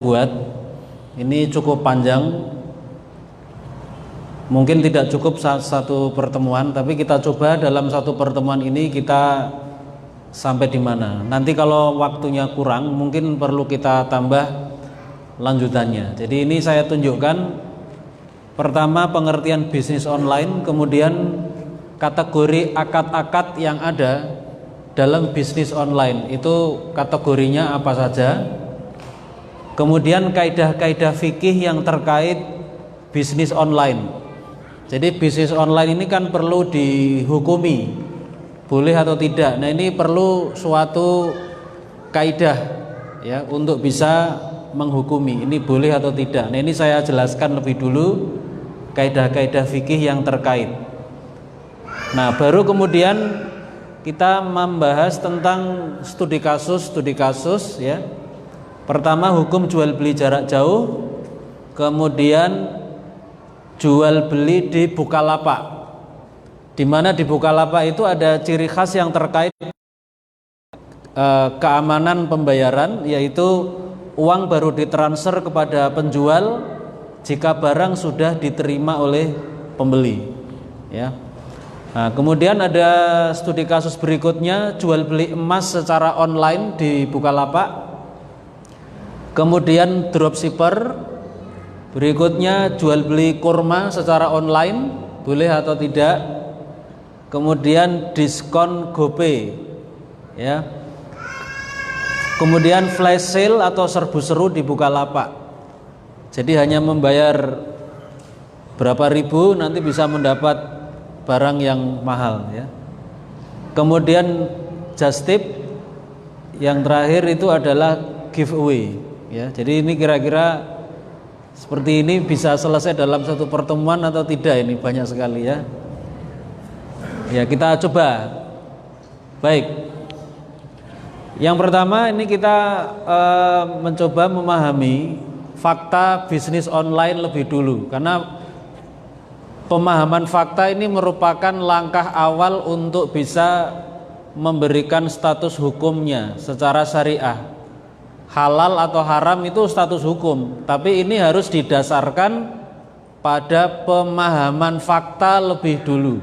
buat ini cukup panjang, mungkin tidak cukup satu pertemuan, tapi kita coba dalam satu pertemuan ini kita sampai di mana. Nanti kalau waktunya kurang mungkin perlu kita tambah lanjutannya. Jadi ini saya tunjukkan pertama pengertian bisnis online, kemudian kategori akad-akad yang ada dalam bisnis online itu kategorinya apa saja. Kemudian kaidah-kaidah fikih yang terkait bisnis online. Jadi bisnis online ini kan perlu dihukumi, boleh atau tidak. Nah ini perlu suatu kaidah ya untuk bisa menghukumi ini boleh atau tidak. Nah ini saya jelaskan lebih dulu kaidah-kaidah fikih yang terkait. Nah baru kemudian kita membahas tentang studi kasus ya. Pertama hukum jual beli jarak jauh, kemudian jual beli di Bukalapak, di mana di Bukalapak itu ada ciri khas yang terkait keamanan pembayaran, yaitu uang baru ditransfer kepada penjual jika barang sudah diterima oleh pembeli. Ya. Nah, kemudian ada studi kasus berikutnya jual beli emas secara online di Bukalapak. Kemudian dropshipper, berikutnya jual beli kurma secara online, boleh atau tidak. Kemudian diskon GoPay, ya. Kemudian flash sale atau serbu seru di Bukalapak. Jadi hanya membayar berapa ribu nanti bisa mendapat barang yang mahal, ya. Kemudian just tip, yang terakhir itu adalah giveaway. Ya, jadi ini kira-kira seperti ini bisa selesai dalam satu pertemuan atau tidak, ini banyak sekali ya. Ya kita coba. Baik. Yang pertama ini kita mencoba memahami fakta bisnis online lebih dulu, karena pemahaman fakta ini merupakan langkah awal untuk bisa memberikan status hukumnya secara syariah. Halal atau haram itu status hukum, tapi ini harus didasarkan pada pemahaman fakta lebih dulu.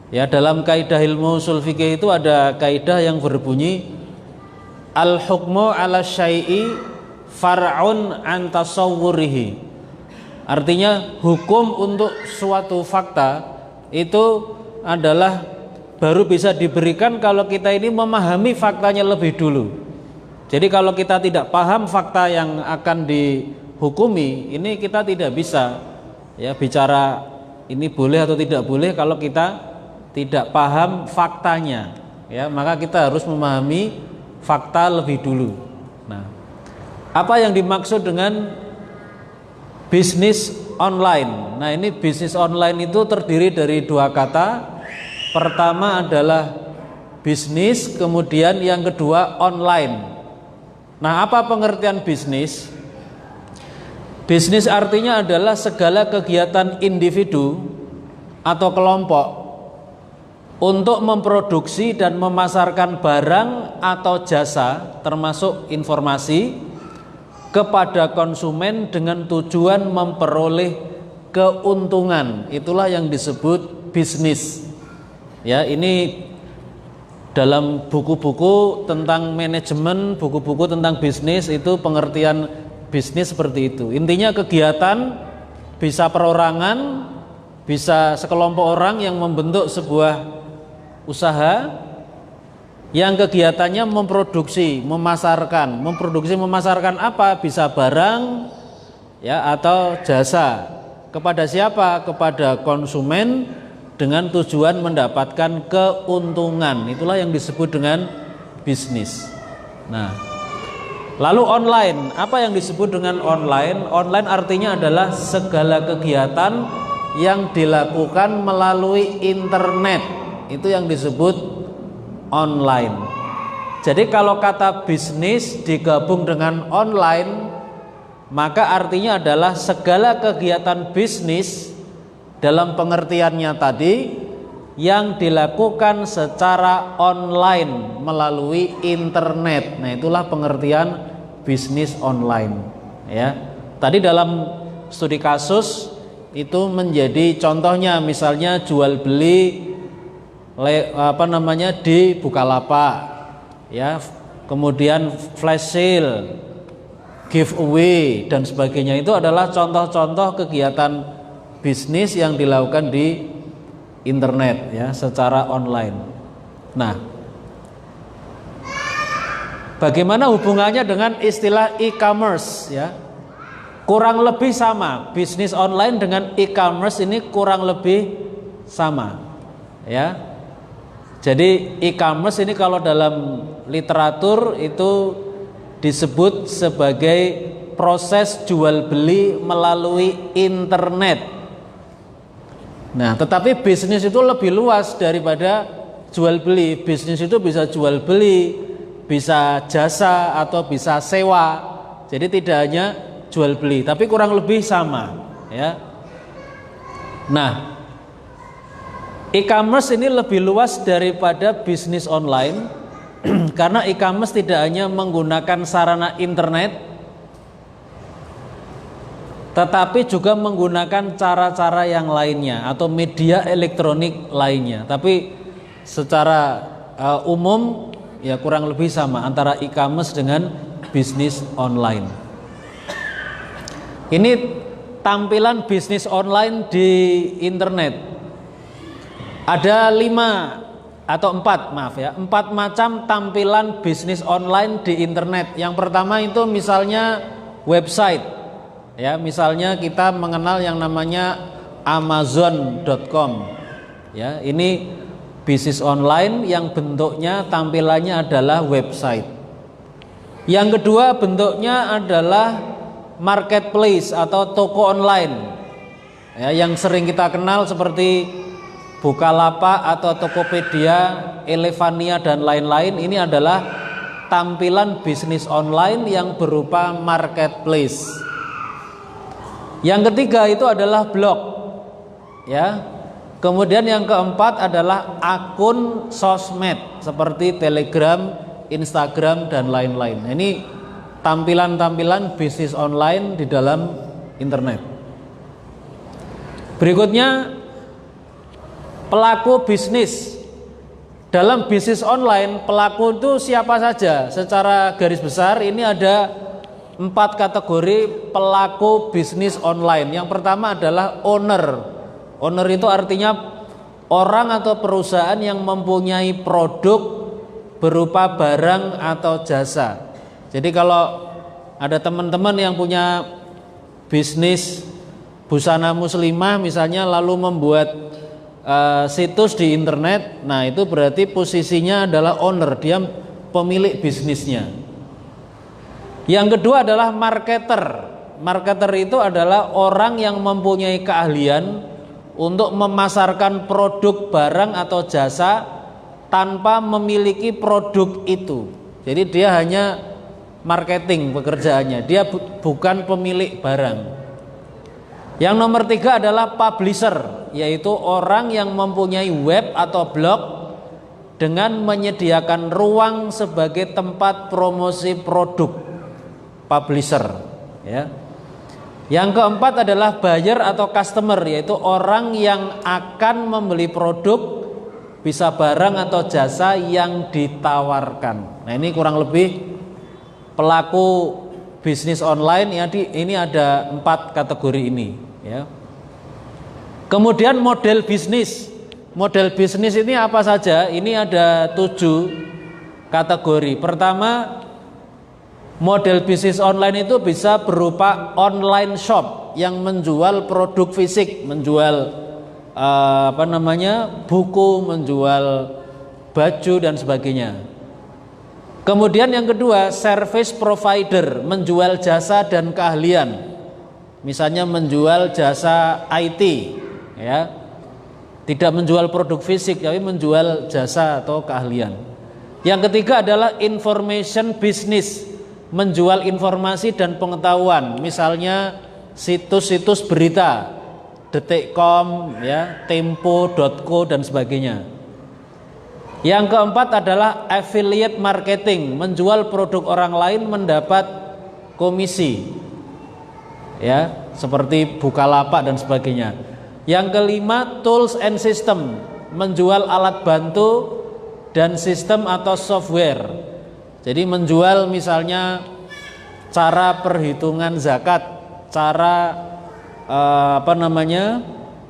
Ya, dalam kaidah ilmu ushul fikih itu ada kaidah yang berbunyi al-hukmu 'ala syai'i far'un an tasawwurihi. Artinya hukum untuk suatu fakta itu adalah baru bisa diberikan kalau kita ini memahami faktanya lebih dulu. Jadi kalau kita tidak paham fakta yang akan dihukumi, ini kita tidak bisa ya bicara ini boleh atau tidak boleh kalau kita tidak paham faktanya. Ya, maka kita harus memahami fakta lebih dulu. Nah, apa yang dimaksud dengan bisnis online? Nah, ini bisnis online itu terdiri dari dua kata. Pertama adalah bisnis, kemudian yang kedua online. Nah, apa pengertian bisnis? Bisnis artinya adalah segala kegiatan individu atau kelompok untuk memproduksi dan memasarkan barang atau jasa, termasuk informasi, kepada konsumen dengan tujuan memperoleh keuntungan. Itulah yang disebut bisnis. Ya, ini dalam buku-buku tentang manajemen, buku-buku tentang bisnis itu pengertian bisnis seperti itu. Intinya kegiatan bisa perorangan, bisa sekelompok orang yang membentuk sebuah usaha yang kegiatannya memproduksi, memasarkan. Memproduksi, memasarkan apa? Bisa barang ya atau jasa. Kepada siapa? Kepada konsumen, dengan tujuan mendapatkan keuntungan. Itulah yang disebut dengan bisnis. Nah, lalu online, apa yang disebut dengan online? Online artinya adalah segala kegiatan yang dilakukan melalui internet. Itu yang disebut online. Jadi kalau kata bisnis digabung dengan online, maka artinya adalah segala kegiatan bisnis dalam pengertiannya tadi yang dilakukan secara online melalui internet. Nah, itulah pengertian bisnis online, ya. Tadi dalam studi kasus itu menjadi contohnya, misalnya jual beli di Bukalapak, ya, kemudian flash sale, giveaway dan sebagainya. Itu adalah contoh-contoh kegiatan bisnis yang dilakukan di internet, ya, secara online. Nah, bagaimana hubungannya dengan istilah e-commerce, ya? Kurang lebih sama. Bisnis online dengan e-commerce ini kurang lebih sama, ya. Jadi e-commerce ini kalau dalam literatur itu disebut sebagai proses jual beli melalui internet. Nah, tetapi bisnis itu lebih luas daripada jual beli. Bisnis itu bisa jual beli, bisa jasa, atau bisa sewa. Jadi tidak hanya jual beli, tapi kurang lebih sama, ya. Nah, e-commerce ini lebih luas daripada bisnis online karena e-commerce tidak hanya menggunakan sarana internet, tetapi juga menggunakan cara-cara yang lainnya atau media elektronik lainnya. Tapi secara umum ya kurang lebih sama antara e-commerce dengan bisnis online. Ini tampilan bisnis online di internet. Ada 4 macam tampilan bisnis online di internet. Yang pertama itu misalnya website, ya, misalnya kita mengenal yang namanya Amazon.com, ya. Ini bisnis online yang bentuknya tampilannya adalah website. Yang kedua bentuknya adalah marketplace atau toko online, ya, yang sering kita kenal seperti Bukalapak atau Tokopedia, Elevania dan lain-lain. Ini adalah tampilan bisnis online yang berupa marketplace. Yang ketiga itu adalah blog, ya. Kemudian yang keempat adalah akun sosmed seperti Telegram, Instagram dan lain-lain. Ini tampilan-tampilan bisnis online di dalam internet. Berikutnya, pelaku bisnis. Dalam bisnis online, pelaku itu siapa saja? Secara garis besar ini ada 4 kategori pelaku bisnis online. Yang pertama adalah owner. Owner itu artinya orang atau perusahaan yang mempunyai produk berupa barang atau jasa. Jadi kalau ada teman-teman yang punya bisnis busana muslimah misalnya, lalu membuat situs di internet, nah itu berarti posisinya adalah owner, dia pemilik bisnisnya. Yang kedua adalah marketer. Marketer itu adalah orang yang mempunyai keahlian untuk memasarkan produk, barang atau jasa tanpa memiliki produk itu. Jadi dia hanya marketing pekerjaannya, dia bukan pemilik barang. Yang nomor 3 adalah publisher, yaitu orang yang mempunyai web atau blog dengan menyediakan ruang sebagai tempat promosi produk. Publisher, ya. Yang keempat adalah buyer atau customer, yaitu orang yang akan membeli produk, bisa barang atau jasa yang ditawarkan. Nah, ini kurang lebih pelaku bisnis online, ya. Ini ada 4 kategori ini, ya. Kemudian model bisnis. Model bisnis ini apa saja? Ini ada 7 kategori. Pertama, model bisnis online itu bisa berupa online shop yang menjual produk fisik, menjual buku, menjual baju dan sebagainya. Kemudian yang kedua, service provider, menjual jasa dan keahlian. Misalnya menjual jasa IT, ya. Tidak menjual produk fisik, tapi menjual jasa atau keahlian. Yang ketiga adalah information business, menjual informasi dan pengetahuan. Misalnya situs-situs berita, detik.com, ya, tempo.co dan sebagainya. Yang keempat adalah affiliate marketing, menjual produk orang lain mendapat komisi, ya, seperti Bukalapak dan sebagainya. Yang kelima, tools and system, menjual alat bantu dan sistem atau software. Jadi menjual misalnya cara perhitungan zakat, cara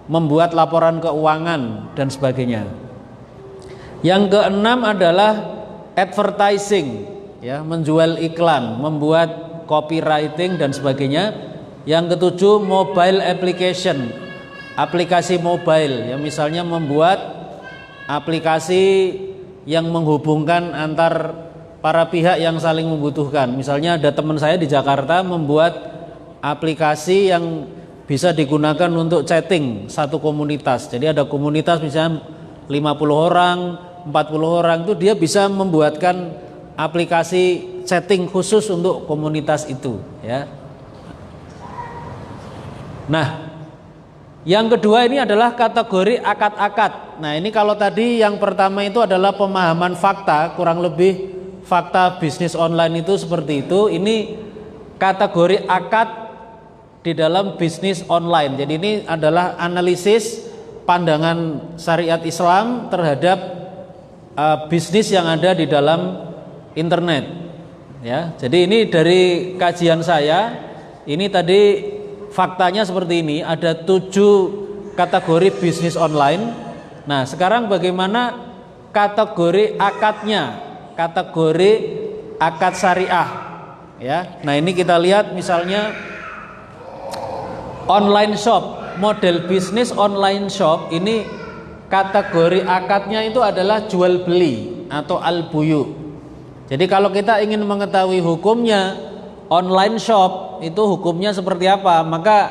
membuat laporan keuangan dan sebagainya. Yang keenam adalah advertising, ya, menjual iklan, membuat copywriting dan sebagainya. Yang ketujuh, mobile application, aplikasi mobile, ya, misalnya membuat aplikasi yang menghubungkan antar para pihak yang saling membutuhkan. Misalnya ada teman saya di Jakarta membuat aplikasi yang bisa digunakan untuk chatting satu komunitas. Jadi ada komunitas misalnya 50 orang, 40 orang, itu dia bisa membuatkan aplikasi chatting khusus untuk komunitas itu, ya. Nah, yang kedua ini adalah kategori akad-akad. Nah, ini kalau tadi yang pertama itu adalah pemahaman fakta, kurang lebih fakta bisnis online itu seperti itu. Ini kategori akad di dalam bisnis online. Jadi ini adalah analisis pandangan syariat Islam terhadap bisnis yang ada di dalam internet, ya. Jadi ini dari kajian saya, ini tadi faktanya seperti ini, ada 7 kategori bisnis online. Nah, sekarang bagaimana kategori akadnya, kategori akad syariah, ya. Nah, ini kita lihat misalnya online shop, model bisnis online shop ini kategori akadnya itu adalah jual beli atau al-buyu. Jadi kalau kita ingin mengetahui hukumnya online shop itu hukumnya seperti apa, maka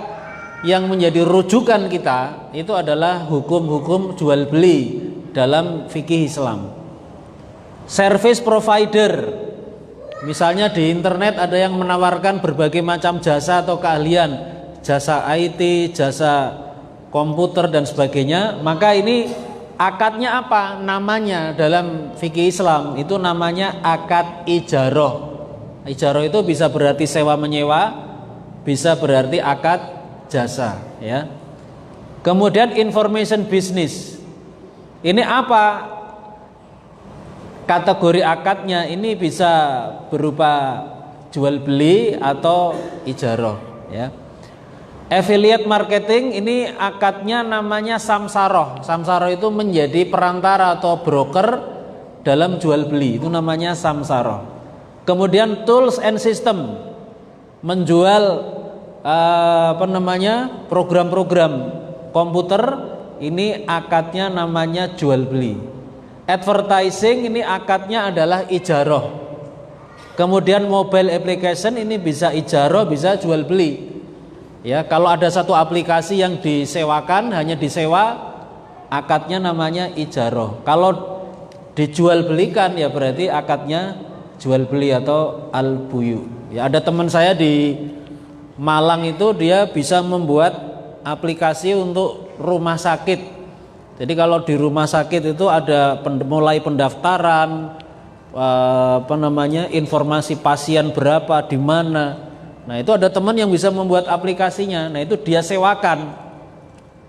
yang menjadi rujukan kita itu adalah hukum-hukum jual beli dalam fikih Islam. Service provider, misalnya di internet ada yang menawarkan berbagai macam jasa atau keahlian, jasa IT, jasa komputer dan sebagainya, maka ini akadnya apa? Namanya dalam fikih Islam itu namanya akad ijaroh. Ijaroh itu bisa berarti sewa menyewa, bisa berarti akad jasa, ya. Kemudian information business. Ini apa? Kategori akadnya ini bisa berupa jual beli atau ijaroh, ya. Affiliate marketing ini akadnya namanya samsaroh. Samsaroh itu menjadi perantara atau broker dalam jual beli, itu namanya samsaroh. Kemudian tools and system, menjual program-program komputer, ini akadnya namanya jual beli. Advertising ini akadnya adalah ijaroh. Kemudian mobile application ini bisa ijaroh, bisa jual beli. Ya, kalau ada satu aplikasi yang disewakan, hanya disewa, akadnya namanya ijaroh. Kalau dijual belikan ya berarti akadnya jual beli atau al-buyu. Ya, ada teman saya di Malang itu dia bisa membuat aplikasi untuk rumah sakit. Jadi kalau di rumah sakit itu ada mulai pendaftaran, informasi pasien berapa, di mana. Nah, itu ada teman yang bisa membuat aplikasinya. Nah, itu dia sewakan,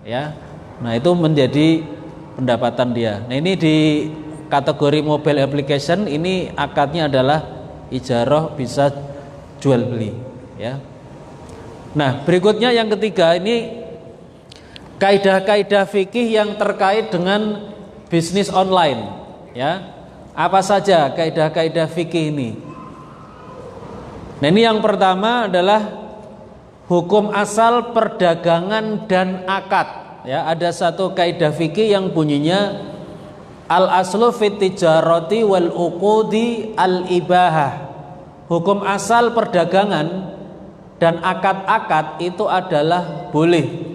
ya. Nah, itu menjadi pendapatan dia. Nah, ini di kategori mobile application ini akadnya adalah ijaroh, bisa jual beli, ya. Nah, berikutnya yang ketiga ini kaidah-kaidah fikih yang terkait dengan bisnis online, ya. Apa saja kaidah-kaidah fikih ini? Nah, ini yang pertama adalah hukum asal perdagangan dan akad, ya. Ada satu kaidah fikih yang bunyinya al aslu fit tijarati wal uqudi al ibahah. Hukum asal perdagangan dan akad-akad itu adalah boleh.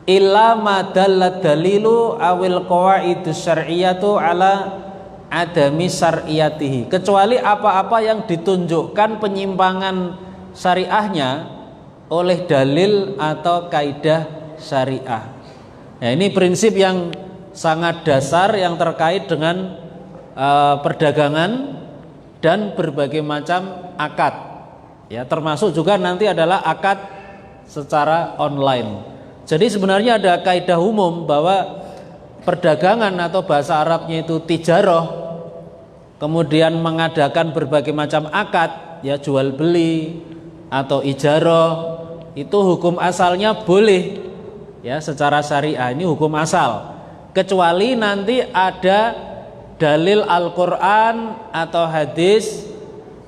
Illa ma dalla dalilu awil qawaidus syar'iyyatu ala adami syar'iyatihi. Kecuali apa-apa yang ditunjukkan penyimpangan syariahnya oleh dalil atau kaidah syariah. Nah, ini prinsip yang sangat dasar yang terkait dengan perdagangan dan berbagai macam akad. Ya, termasuk juga nanti adalah akad secara online. Jadi sebenarnya ada kaidah umum bahwa perdagangan atau bahasa Arabnya itu tijarah, kemudian mengadakan berbagai macam akad, ya jual beli atau ijarah, itu hukum asalnya boleh, ya secara syariah ini hukum asal, kecuali nanti ada dalil Al-Quran atau hadis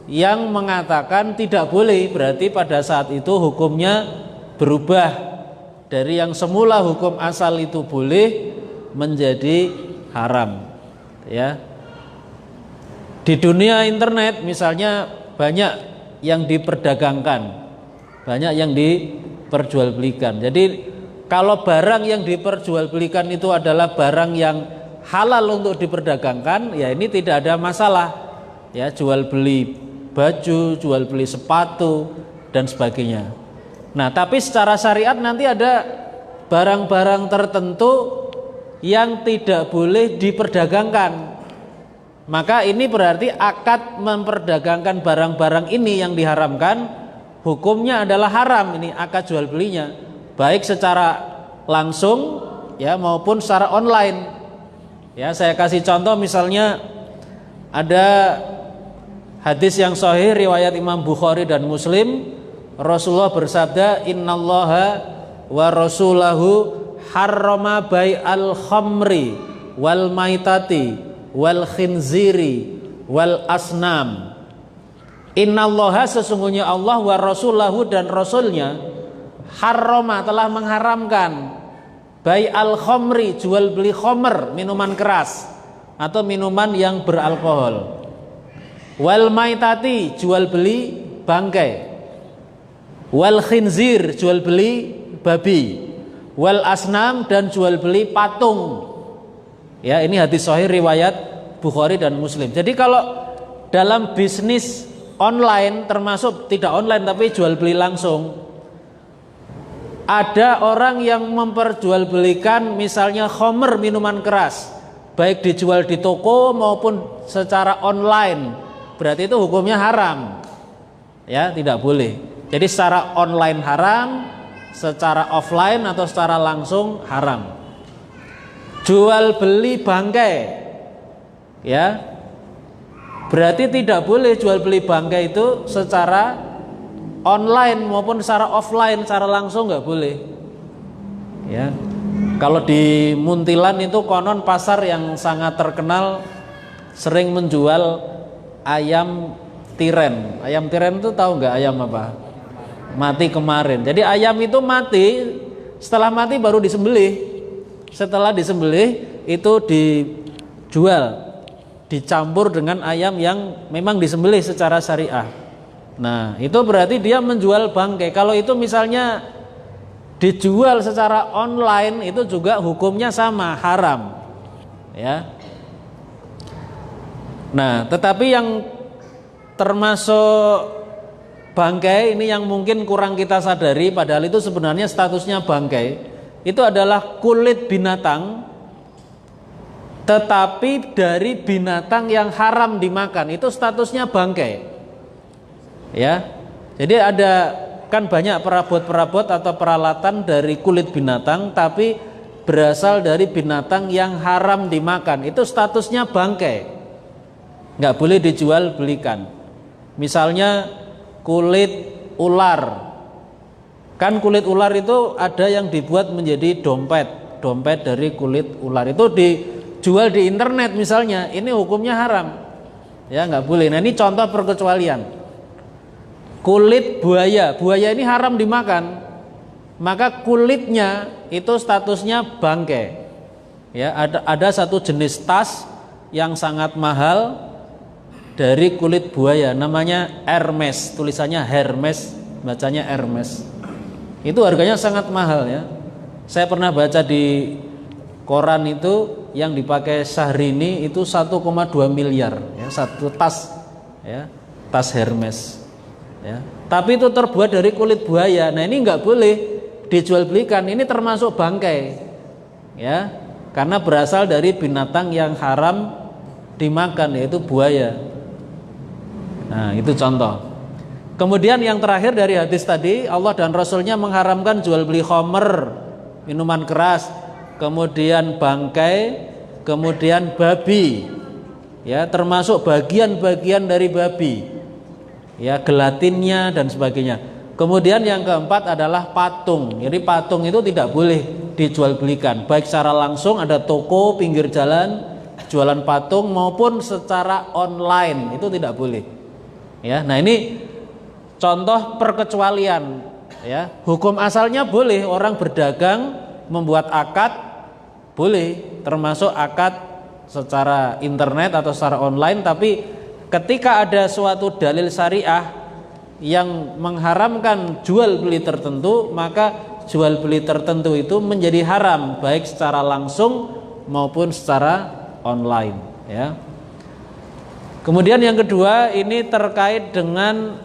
yang mengatakan tidak boleh. Berarti pada saat itu hukumnya berubah dari yang semula hukum asal itu boleh menjadi haram. Ya, di dunia internet misalnya banyak yang diperdagangkan, banyak yang diperjualbelikan. Jadi kalau barang yang diperjualbelikan itu adalah barang yang halal untuk diperdagangkan, ya ini tidak ada masalah. Ya, jual beli baju, jual beli sepatu dan sebagainya. Nah, tapi secara syariat nanti ada barang-barang tertentu yang tidak boleh diperdagangkan. Maka ini berarti akad memperdagangkan barang-barang ini yang diharamkan, hukumnya adalah haram. Ini akad jual belinya, baik secara langsung ya maupun secara online. Ya, saya kasih contoh, misalnya ada hadis yang sahih riwayat Imam Bukhari dan Muslim, Rasulullah bersabda, innallaha wa rasulahu harrama bai'al khamri wal maitati wal khinziri wal asnam. Innallaha, sesungguhnya Allah, wa rasulahu, dan rasulnya, harrama, telah mengharamkan, bai'al khamri, jual beli khamr, minuman keras atau minuman yang beralkohol, wal maitati, jual beli bangkai, wal khinzir, jual beli babi, wal asnam, dan jual beli patung. Ya, ini hadis sahih riwayat Bukhari dan Muslim. Jadi kalau dalam bisnis online, termasuk tidak online tapi jual beli langsung, ada orang yang memperjualbelikan misalnya khamr, minuman keras, baik dijual di toko maupun secara online, berarti itu hukumnya haram. Ya, tidak boleh. Jadi secara online haram, secara offline atau secara langsung haram. Jual beli bangkai, ya, berarti tidak boleh jual beli bangkai itu secara online maupun secara offline, secara langsung nggak boleh. Ya, kalau di Muntilan itu konon pasar yang sangat terkenal sering menjual ayam tiren. Ayam tiren itu tahu nggak ayam apa? Mati kemarin. Jadi ayam itu mati, setelah mati baru disembelih. Setelah disembelih itu dijual, dicampur dengan ayam yang memang disembelih secara syariah. Nah, itu berarti dia menjual bangkai. Kalau itu misalnya dijual secara online, itu juga hukumnya sama, haram. Ya. Nah, tetapi yang termasuk bangkai ini yang mungkin kurang kita sadari, padahal itu sebenarnya statusnya bangkai, itu adalah kulit binatang, tetapi dari binatang yang haram dimakan, itu statusnya bangkai. Ya, jadi ada kan banyak perabot-perabot atau peralatan dari kulit binatang, tapi berasal dari binatang yang haram dimakan, itu statusnya bangkai, nggak boleh dijual belikan. Misalnya kulit ular, kan kulit ular itu ada yang dibuat menjadi dompet dari kulit ular, itu dijual di internet misalnya, ini hukumnya haram, ya nggak boleh. Nah, ini contoh perkecualian. Kulit buaya ini haram dimakan, maka kulitnya itu statusnya bangkai. Ya, ada satu jenis tas yang sangat mahal dari kulit buaya, namanya Hermes, tulisannya Hermes, bacanya Hermes. Itu harganya sangat mahal ya. Saya pernah baca di koran itu yang dipakai Syahrini itu 1,2 miliar ya, satu tas ya, tas Hermes. Ya, tapi itu terbuat dari kulit buaya. Nah, ini nggak boleh dijual belikan. Ini termasuk bangkai, ya, karena berasal dari binatang yang haram dimakan, yaitu buaya. Nah, itu contoh. Kemudian yang terakhir dari hadis tadi, Allah dan Rasulnya mengharamkan jual beli khamr, minuman keras, kemudian bangkai, kemudian babi, ya termasuk bagian-bagian dari babi, ya gelatinnya dan sebagainya. Kemudian yang keempat adalah patung. Jadi patung itu tidak boleh dijual belikan, baik secara langsung ada toko pinggir jalan jualan patung maupun secara online itu tidak boleh. Ya, nah ini contoh perkecualian, ya. Hukum asalnya boleh orang berdagang membuat akad, boleh, termasuk akad secara internet atau secara online. Tapi ketika ada suatu dalil syariah yang mengharamkan jual beli tertentu, maka jual beli tertentu itu menjadi haram, baik secara langsung maupun secara online, ya. Kemudian yang kedua ini terkait dengan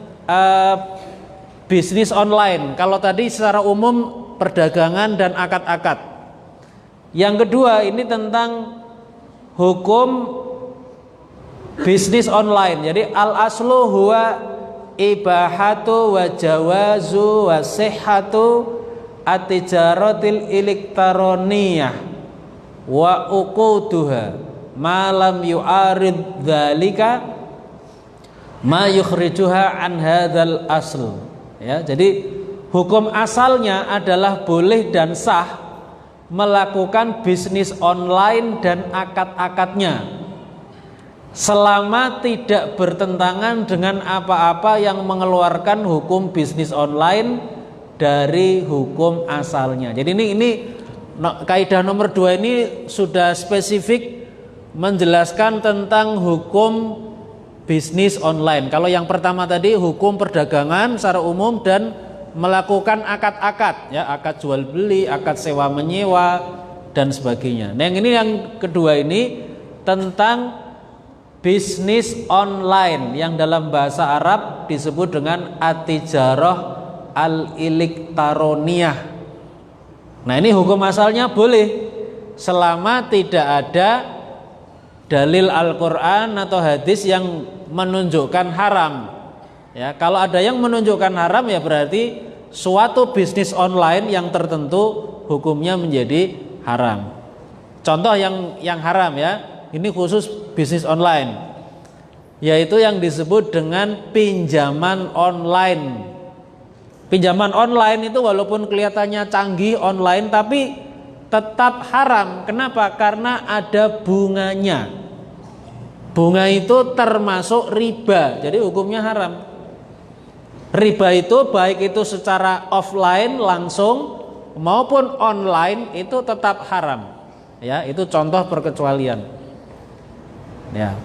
bisnis online. Kalau tadi secara umum perdagangan dan akad-akad. Yang kedua ini tentang hukum bisnis online. Jadi al-aslu huwa ibahatu wa jawazu wa sihhatu at-tijaratil elektroniyah wa uquduha ma lam yu'arid dzalika ma yukhrijuha an hadzal asl, ya. Jadi hukum asalnya adalah boleh dan sah melakukan bisnis online dan akad-akadnya selama tidak bertentangan dengan apa-apa yang mengeluarkan hukum bisnis online dari hukum asalnya. Jadi ini kaidah nomor 2 ini sudah spesifik menjelaskan tentang hukum bisnis online. Kalau yang pertama tadi hukum perdagangan secara umum dan melakukan akad-akad, ya, akad jual beli, akad sewa menyewa dan sebagainya. Nah, yang kedua ini tentang bisnis online yang dalam bahasa Arab disebut dengan at-tijarah al-elektroniyah. Nah, ini hukum asalnya boleh selama tidak ada dalil Al-Quran atau hadis yang menunjukkan haram, ya. Kalau ada yang menunjukkan haram, ya berarti suatu bisnis online yang tertentu hukumnya menjadi haram. Contoh yang haram, ya, ini khusus bisnis online, yaitu yang disebut dengan pinjaman online. Pinjaman online itu walaupun kelihatannya canggih online, tapi tetap haram. Kenapa? Karena ada bunganya. Bunga itu termasuk riba, jadi hukumnya haram. Riba itu baik itu secara offline langsung maupun online itu tetap haram, ya. Itu contoh perkecualian, ya.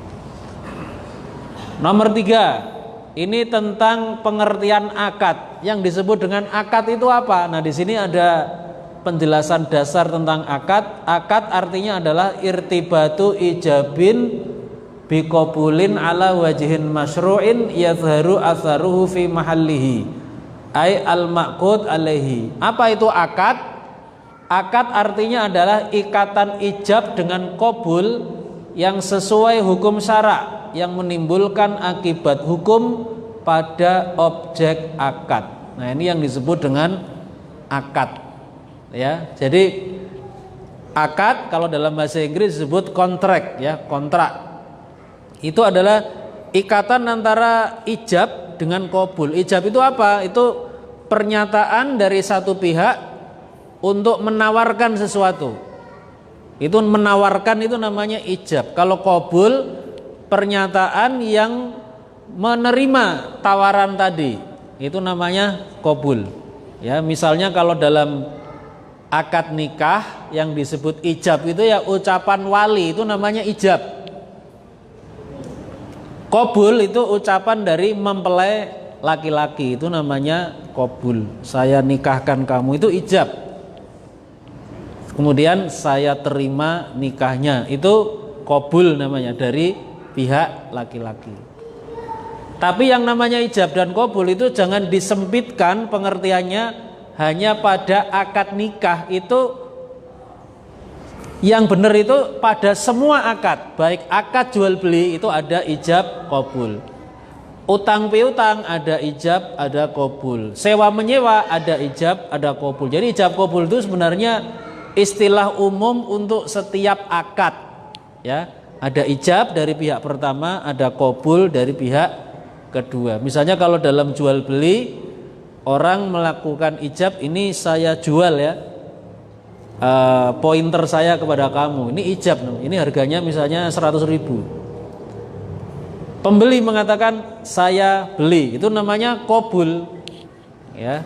Nomor 3, ini tentang pengertian akad. Yang disebut dengan akad itu apa? Nah, di sini ada penjelasan dasar tentang akad. Akad artinya adalah irtibatu ijabin biqabulin ala wajhin masyru'in yadhharu atharuhu fi mahallihi ay al-maqud alaihi. Apa itu akad? Akad artinya adalah ikatan ijab dengan qabul yang sesuai hukum syara, yang menimbulkan akibat hukum pada objek akad. Nah, ini yang disebut dengan akad, ya. Jadi akad kalau dalam bahasa Inggris disebut kontrak, ya, kontrak. Itu adalah ikatan antara ijab dengan qabul. Ijab itu apa? Itu pernyataan dari satu pihak untuk menawarkan sesuatu. Itu menawarkan, itu namanya ijab. Kalau qabul, pernyataan yang menerima tawaran tadi, itu namanya qabul. Ya, misalnya kalau dalam akad nikah yang disebut ijab itu ya ucapan wali, itu namanya ijab. Qabul itu ucapan dari mempelai laki-laki, itu namanya qabul. Saya nikahkan kamu, itu ijab. Kemudian saya terima nikahnya, itu qabul namanya, dari pihak laki-laki. Tapi yang namanya ijab dan qabul itu jangan disempitkan pengertiannya hanya pada akad nikah. Itu yang benar itu pada semua akad, baik akad jual beli itu ada ijab qabul. Utang piutang ada ijab, ada qabul. Sewa menyewa ada ijab, ada qabul. Jadi ijab qabul itu sebenarnya istilah umum untuk setiap akad. Ya, ada ijab dari pihak pertama, ada qabul dari pihak kedua. Misalnya kalau dalam jual beli orang melakukan ijab, ini saya jual ya, pointer saya kepada kamu. Ini ijab, ini harganya misalnya 100.000. Pembeli mengatakan saya beli, itu namanya qabul. Ya,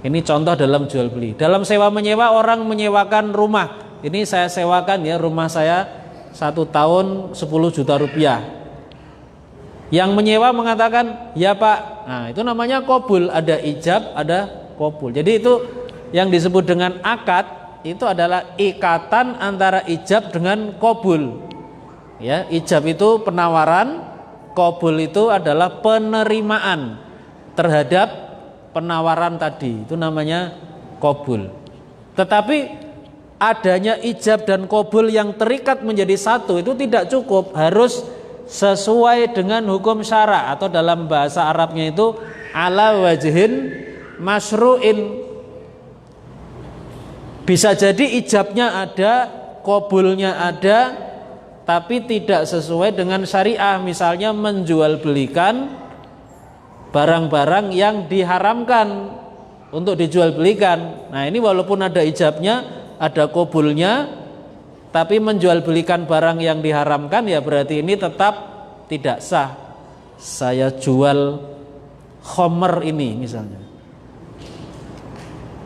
ini contoh dalam jual beli. Dalam sewa menyewa, orang menyewakan rumah. Ini saya sewakan ya, rumah saya 1 tahun 10 juta rupiah. Yang menyewa mengatakan ya Pak. Nah itu namanya qabul, ada ijab, ada qabul. Jadi itu yang disebut dengan akad, itu adalah ikatan antara ijab dengan qabul. Ya, ijab itu penawaran, qabul itu adalah penerimaan terhadap penawaran tadi, itu namanya qabul. Tetapi adanya ijab dan qabul yang terikat menjadi satu itu tidak cukup, harus sesuai dengan hukum syara, atau dalam bahasa Arabnya itu ala wajhin masyru'in. Bisa jadi ijabnya ada, qabulnya ada, tapi tidak sesuai dengan syariah. Misalnya menjual belikan barang-barang yang diharamkan untuk dijual belikan. Nah ini walaupun ada ijabnya, ada qabulnya, tapi menjual belikan barang yang diharamkan, ya berarti ini tetap tidak sah. Saya jual khomer ini misalnya,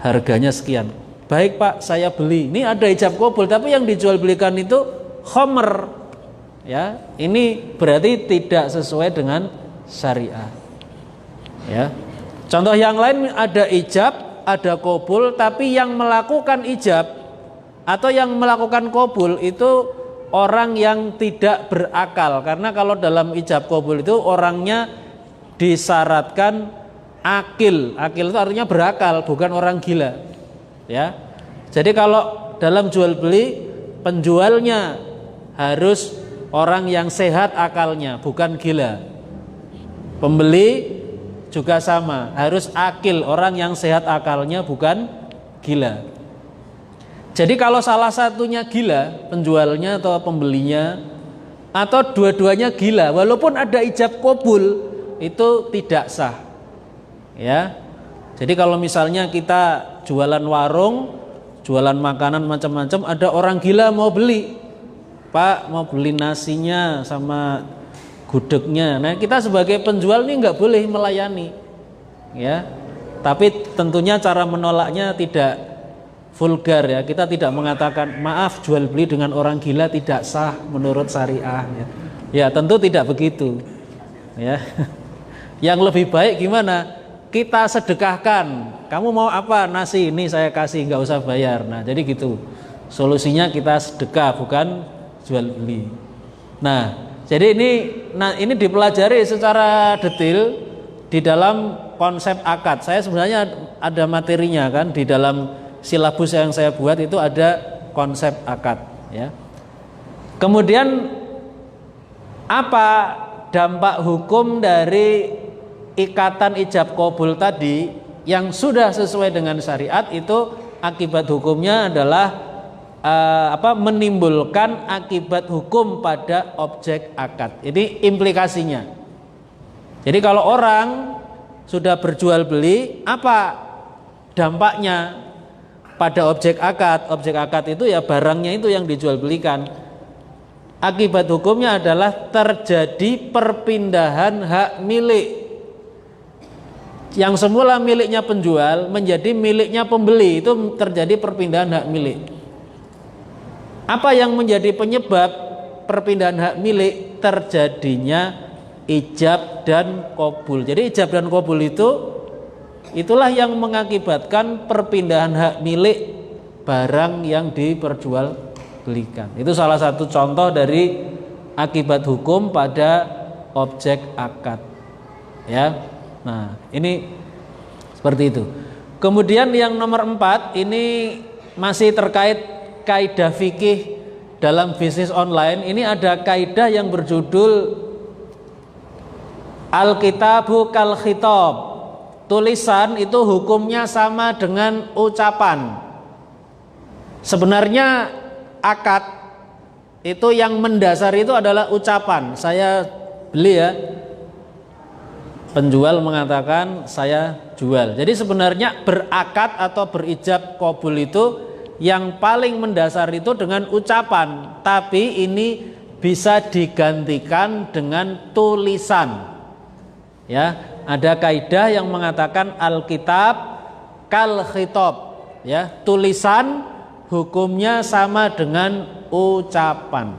harganya sekian. Baik Pak, saya beli. Ini ada ijab qabul, tapi yang dijual belikan itu khomer. Ya, ini berarti tidak sesuai dengan syariah. Ya. Contoh yang lain, ada ijab, ada qabul, tapi yang melakukan ijab atau yang melakukan qabul itu orang yang tidak berakal. Karena kalau dalam ijab qabul itu orangnya disyaratkan akil. Akil itu artinya berakal, bukan orang gila. Ya. Jadi kalau dalam jual beli, penjualnya harus orang yang sehat akalnya, bukan gila. Pembeli juga sama, harus akil, orang yang sehat akalnya, bukan gila. Jadi kalau salah satunya gila, penjualnya atau pembelinya, atau dua-duanya gila, walaupun ada ijab qabul, itu tidak sah. Ya. Jadi kalau misalnya kita jualan warung, jualan makanan macam-macam, ada orang gila mau beli, Pak mau beli nasinya sama gudegnya. Nah kita sebagai penjual ini nggak boleh melayani, ya. Tapi tentunya cara menolaknya tidak vulgar ya. Kita tidak mengatakan maaf jual beli dengan orang gila tidak sah menurut syariah. Ya, ya tentu tidak begitu. Ya. Yang lebih baik gimana? Kita sedekahkan. Kamu mau apa? Nasi ini saya kasih, nggak usah bayar. Nah jadi gitu. Solusinya kita sedekah, bukan jual beli. Nah, jadi ini dipelajari secara detail di dalam konsep akad. Saya sebenarnya ada materinya kan, di dalam silabus yang saya buat itu ada konsep akad. Ya. Kemudian apa dampak hukum dari ikatan ijab qabul tadi yang sudah sesuai dengan syariat? Itu akibat hukumnya adalah menimbulkan akibat hukum pada objek akad. Ini implikasinya. Jadi kalau orang sudah berjual beli, apa dampaknya pada objek akad? Objek akad itu ya barangnya itu yang dijual belikan. Akibat hukumnya adalah terjadi perpindahan hak milik. Yang semula miliknya penjual menjadi miliknya pembeli, itu terjadi perpindahan hak milik. Apa yang menjadi penyebab perpindahan hak milik? Terjadinya ijab dan qabul. Jadi ijab dan qabul itulah yang mengakibatkan perpindahan hak milik barang yang diperjualbelikan. Itu salah satu contoh dari akibat hukum pada objek akad. Ya. Nah, ini seperti itu. Kemudian yang nomor 4 ini masih terkait kaidah fikih dalam bisnis online. Ini ada kaidah yang berjudul Al-kitabu kal khitab. Tulisan itu hukumnya sama dengan ucapan. Sebenarnya akad itu yang mendasar itu adalah ucapan. Saya beli ya, penjual mengatakan saya jual. Jadi sebenarnya berakad atau berijab qabul itu yang paling mendasar itu dengan ucapan, tapi ini bisa digantikan dengan tulisan. Ya, ada kaidah yang mengatakan alkitab kal khitab. Ya, tulisan hukumnya sama dengan ucapan.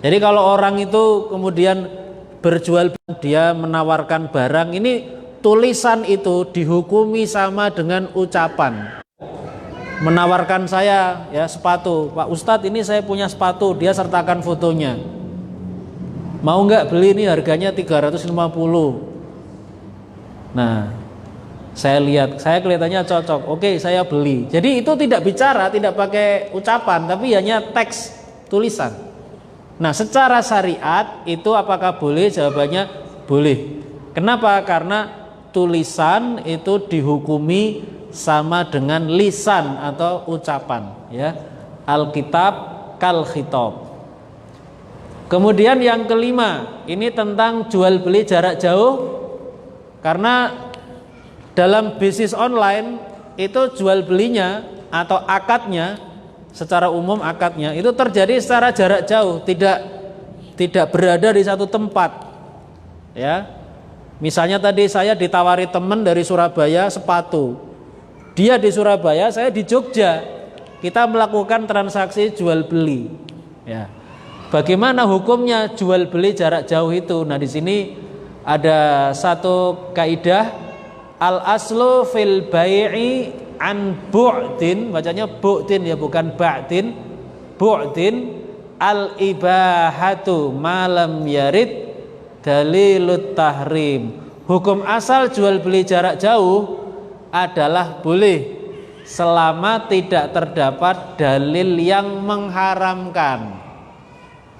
Jadi kalau orang itu kemudian berjual, dia menawarkan barang, ini tulisan itu dihukumi sama dengan ucapan. Menawarkan saya ya sepatu, Pak Ustadz ini saya punya sepatu, dia sertakan fotonya. Mau nggak beli, ini harganya 350. Nah, saya lihat, saya kelihatannya cocok, oke saya beli. Jadi itu tidak bicara, tidak pakai ucapan, tapi hanya teks, tulisan. Nah, secara syariat itu apakah boleh? Jawabannya boleh. Kenapa? Karena tulisan itu dihukumi sama dengan lisan atau ucapan, ya. Alkitab kal khitab. Kemudian yang kelima, ini tentang jual beli jarak jauh. Karena dalam bisnis online itu jual belinya atau akadnya, secara umum akadnya itu terjadi secara jarak jauh, tidak berada di satu tempat. Ya. Misalnya tadi saya ditawari teman dari Surabaya sepatu. Dia di Surabaya, saya di Jogja. Kita melakukan transaksi jual beli. Ya. Bagaimana hukumnya jual beli jarak jauh itu? Nah, di sini ada satu kaidah, al aslu fil bai'i an bu'din, bacanya bu'din ya, bukan ba'din. Bu'din al ibahatu malam yarid dalilut tahrim. Hukum asal jual beli jarak jauh adalah boleh selama tidak terdapat dalil yang mengharamkan.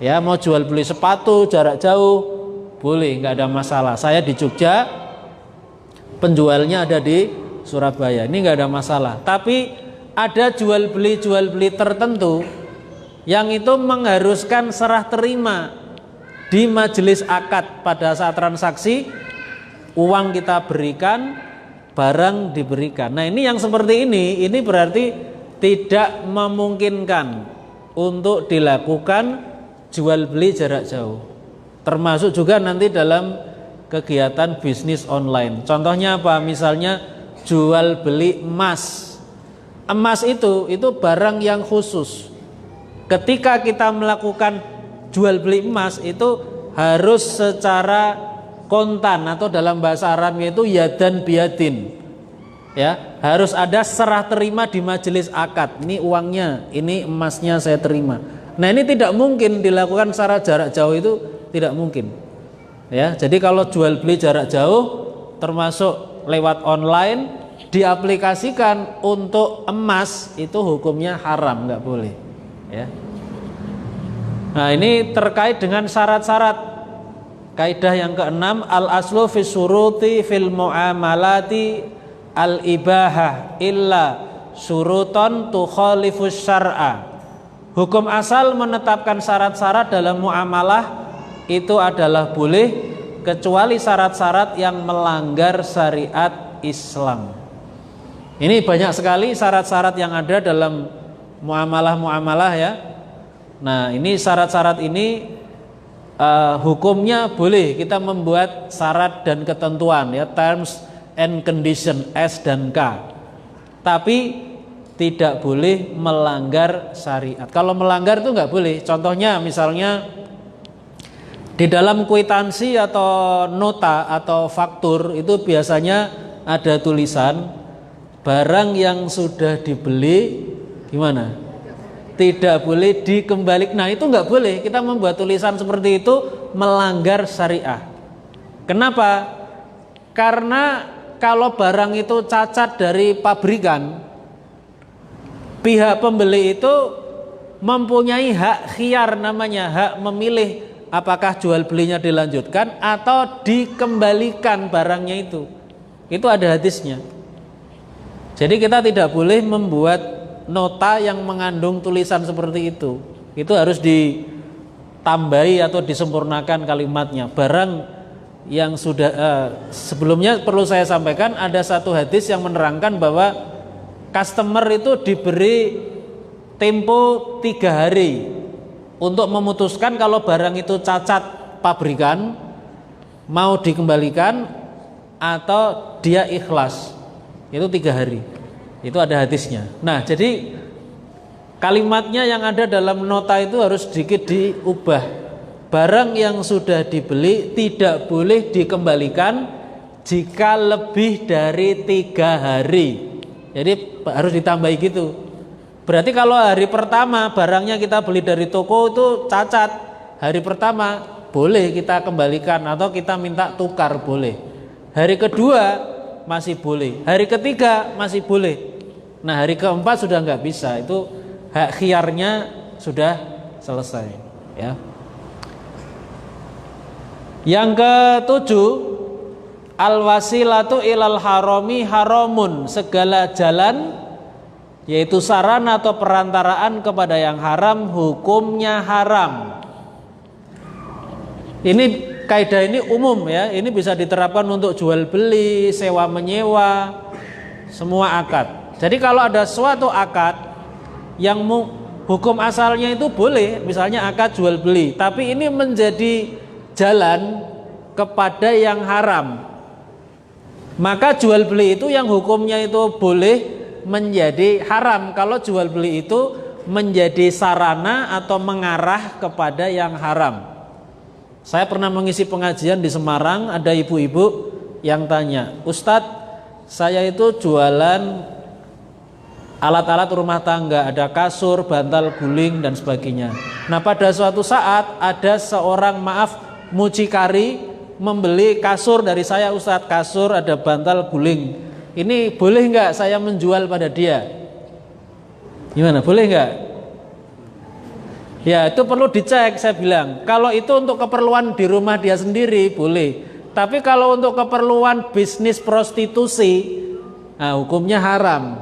Ya, mau jual beli sepatu jarak jauh boleh, nggak ada masalah. Saya di Jogja, penjualnya ada di Surabaya, ini nggak ada masalah. Tapi ada jual beli tertentu yang itu mengharuskan serah terima di majelis akad. Pada saat transaksi, uang kita berikan, barang diberikan. Nah, ini yang seperti ini berarti tidak memungkinkan untuk dilakukan jual beli jarak jauh. Termasuk juga nanti dalam kegiatan bisnis online. Contohnya apa? Misalnya jual beli emas. Emas itu barang yang khusus. Ketika kita melakukan jual beli emas itu harus secara kontan, atau dalam bahasa Arabnya itu yadan biadin. Ya, harus ada serah terima di majelis akad. Ini uangnya, ini emasnya saya terima. Nah, ini tidak mungkin dilakukan secara jarak jauh, itu tidak mungkin. Ya, jadi kalau jual beli jarak jauh termasuk lewat online diaplikasikan untuk emas, itu hukumnya haram, nggak boleh. Ya. Nah, ini terkait dengan syarat-syarat. Kaidah yang keenam, al aslu fis suruti fil muamalati al ibahah illa suruton tukhalifus syar'a. Hukum asal menetapkan syarat-syarat dalam muamalah itu adalah boleh, kecuali syarat-syarat yang melanggar syariat Islam. Ini banyak sekali syarat-syarat yang ada dalam muamalah ya. Nah, ini syarat-syarat ini hukumnya boleh kita membuat syarat dan ketentuan ya, terms and condition S dan K. Tapi tidak boleh melanggar syariat. Kalau melanggar itu nggak boleh. Contohnya misalnya di dalam kwitansi atau nota atau faktur itu biasanya ada tulisan barang yang sudah dibeli gimana? Tidak boleh dikembalikan. Nah, itu nggak boleh. Kita membuat tulisan seperti itu melanggar syariah. Kenapa? Karena kalau barang itu cacat dari pabrikan, pihak pembeli itu mempunyai hak khiyar, namanya hak memilih apakah jual belinya dilanjutkan atau dikembalikan barangnya itu. Itu ada hadisnya. Jadi kita tidak boleh membuat nota yang mengandung tulisan seperti itu. Itu harus ditambahi atau disempurnakan kalimatnya. Barang yang sudah sebelumnya perlu saya sampaikan, ada satu hadis yang menerangkan bahwa customer itu diberi tempo 3 hari untuk memutuskan kalau barang itu cacat pabrikan, mau dikembalikan atau dia ikhlas. Itu 3 hari. Itu ada hadisnya. Nah, jadi kalimatnya yang ada dalam nota itu harus sedikit diubah. Barang yang sudah dibeli tidak boleh dikembalikan jika lebih dari 3 hari. Jadi harus ditambahi gitu. Berarti kalau hari pertama barangnya kita beli dari toko itu cacat, hari pertama boleh kita kembalikan atau kita minta tukar, boleh. Hari kedua masih boleh, hari ketiga masih boleh. Nah, hari keempat sudah nggak bisa, itu hak khiyarnya sudah selesai, ya. Yang ketujuh, al-wasilatu ilal harami haramun, segala jalan yaitu sarana atau perantaraan kepada yang haram hukumnya haram. Ini kaidah ini umum ya, ini bisa diterapkan untuk jual beli, sewa menyewa, semua akad. Jadi kalau ada suatu akad yang hukum asalnya itu boleh, misalnya akad jual beli, tapi ini menjadi jalan kepada yang haram, maka jual beli itu yang hukumnya itu boleh menjadi haram kalau jual beli itu menjadi sarana atau mengarah kepada yang haram. Saya pernah mengisi pengajian di Semarang, ada ibu-ibu yang tanya, Ustadz, saya itu jualan alat-alat rumah tangga, ada kasur, bantal guling dan sebagainya. Nah, pada suatu saat ada seorang mucikari membeli kasur dari saya, Ustadz, kasur, ada bantal guling. Ini boleh nggak saya menjual pada dia? Gimana, boleh nggak? Ya, itu perlu dicek. Saya bilang, kalau itu untuk keperluan di rumah dia sendiri boleh, tapi kalau untuk keperluan bisnis prostitusi, nah, hukumnya haram.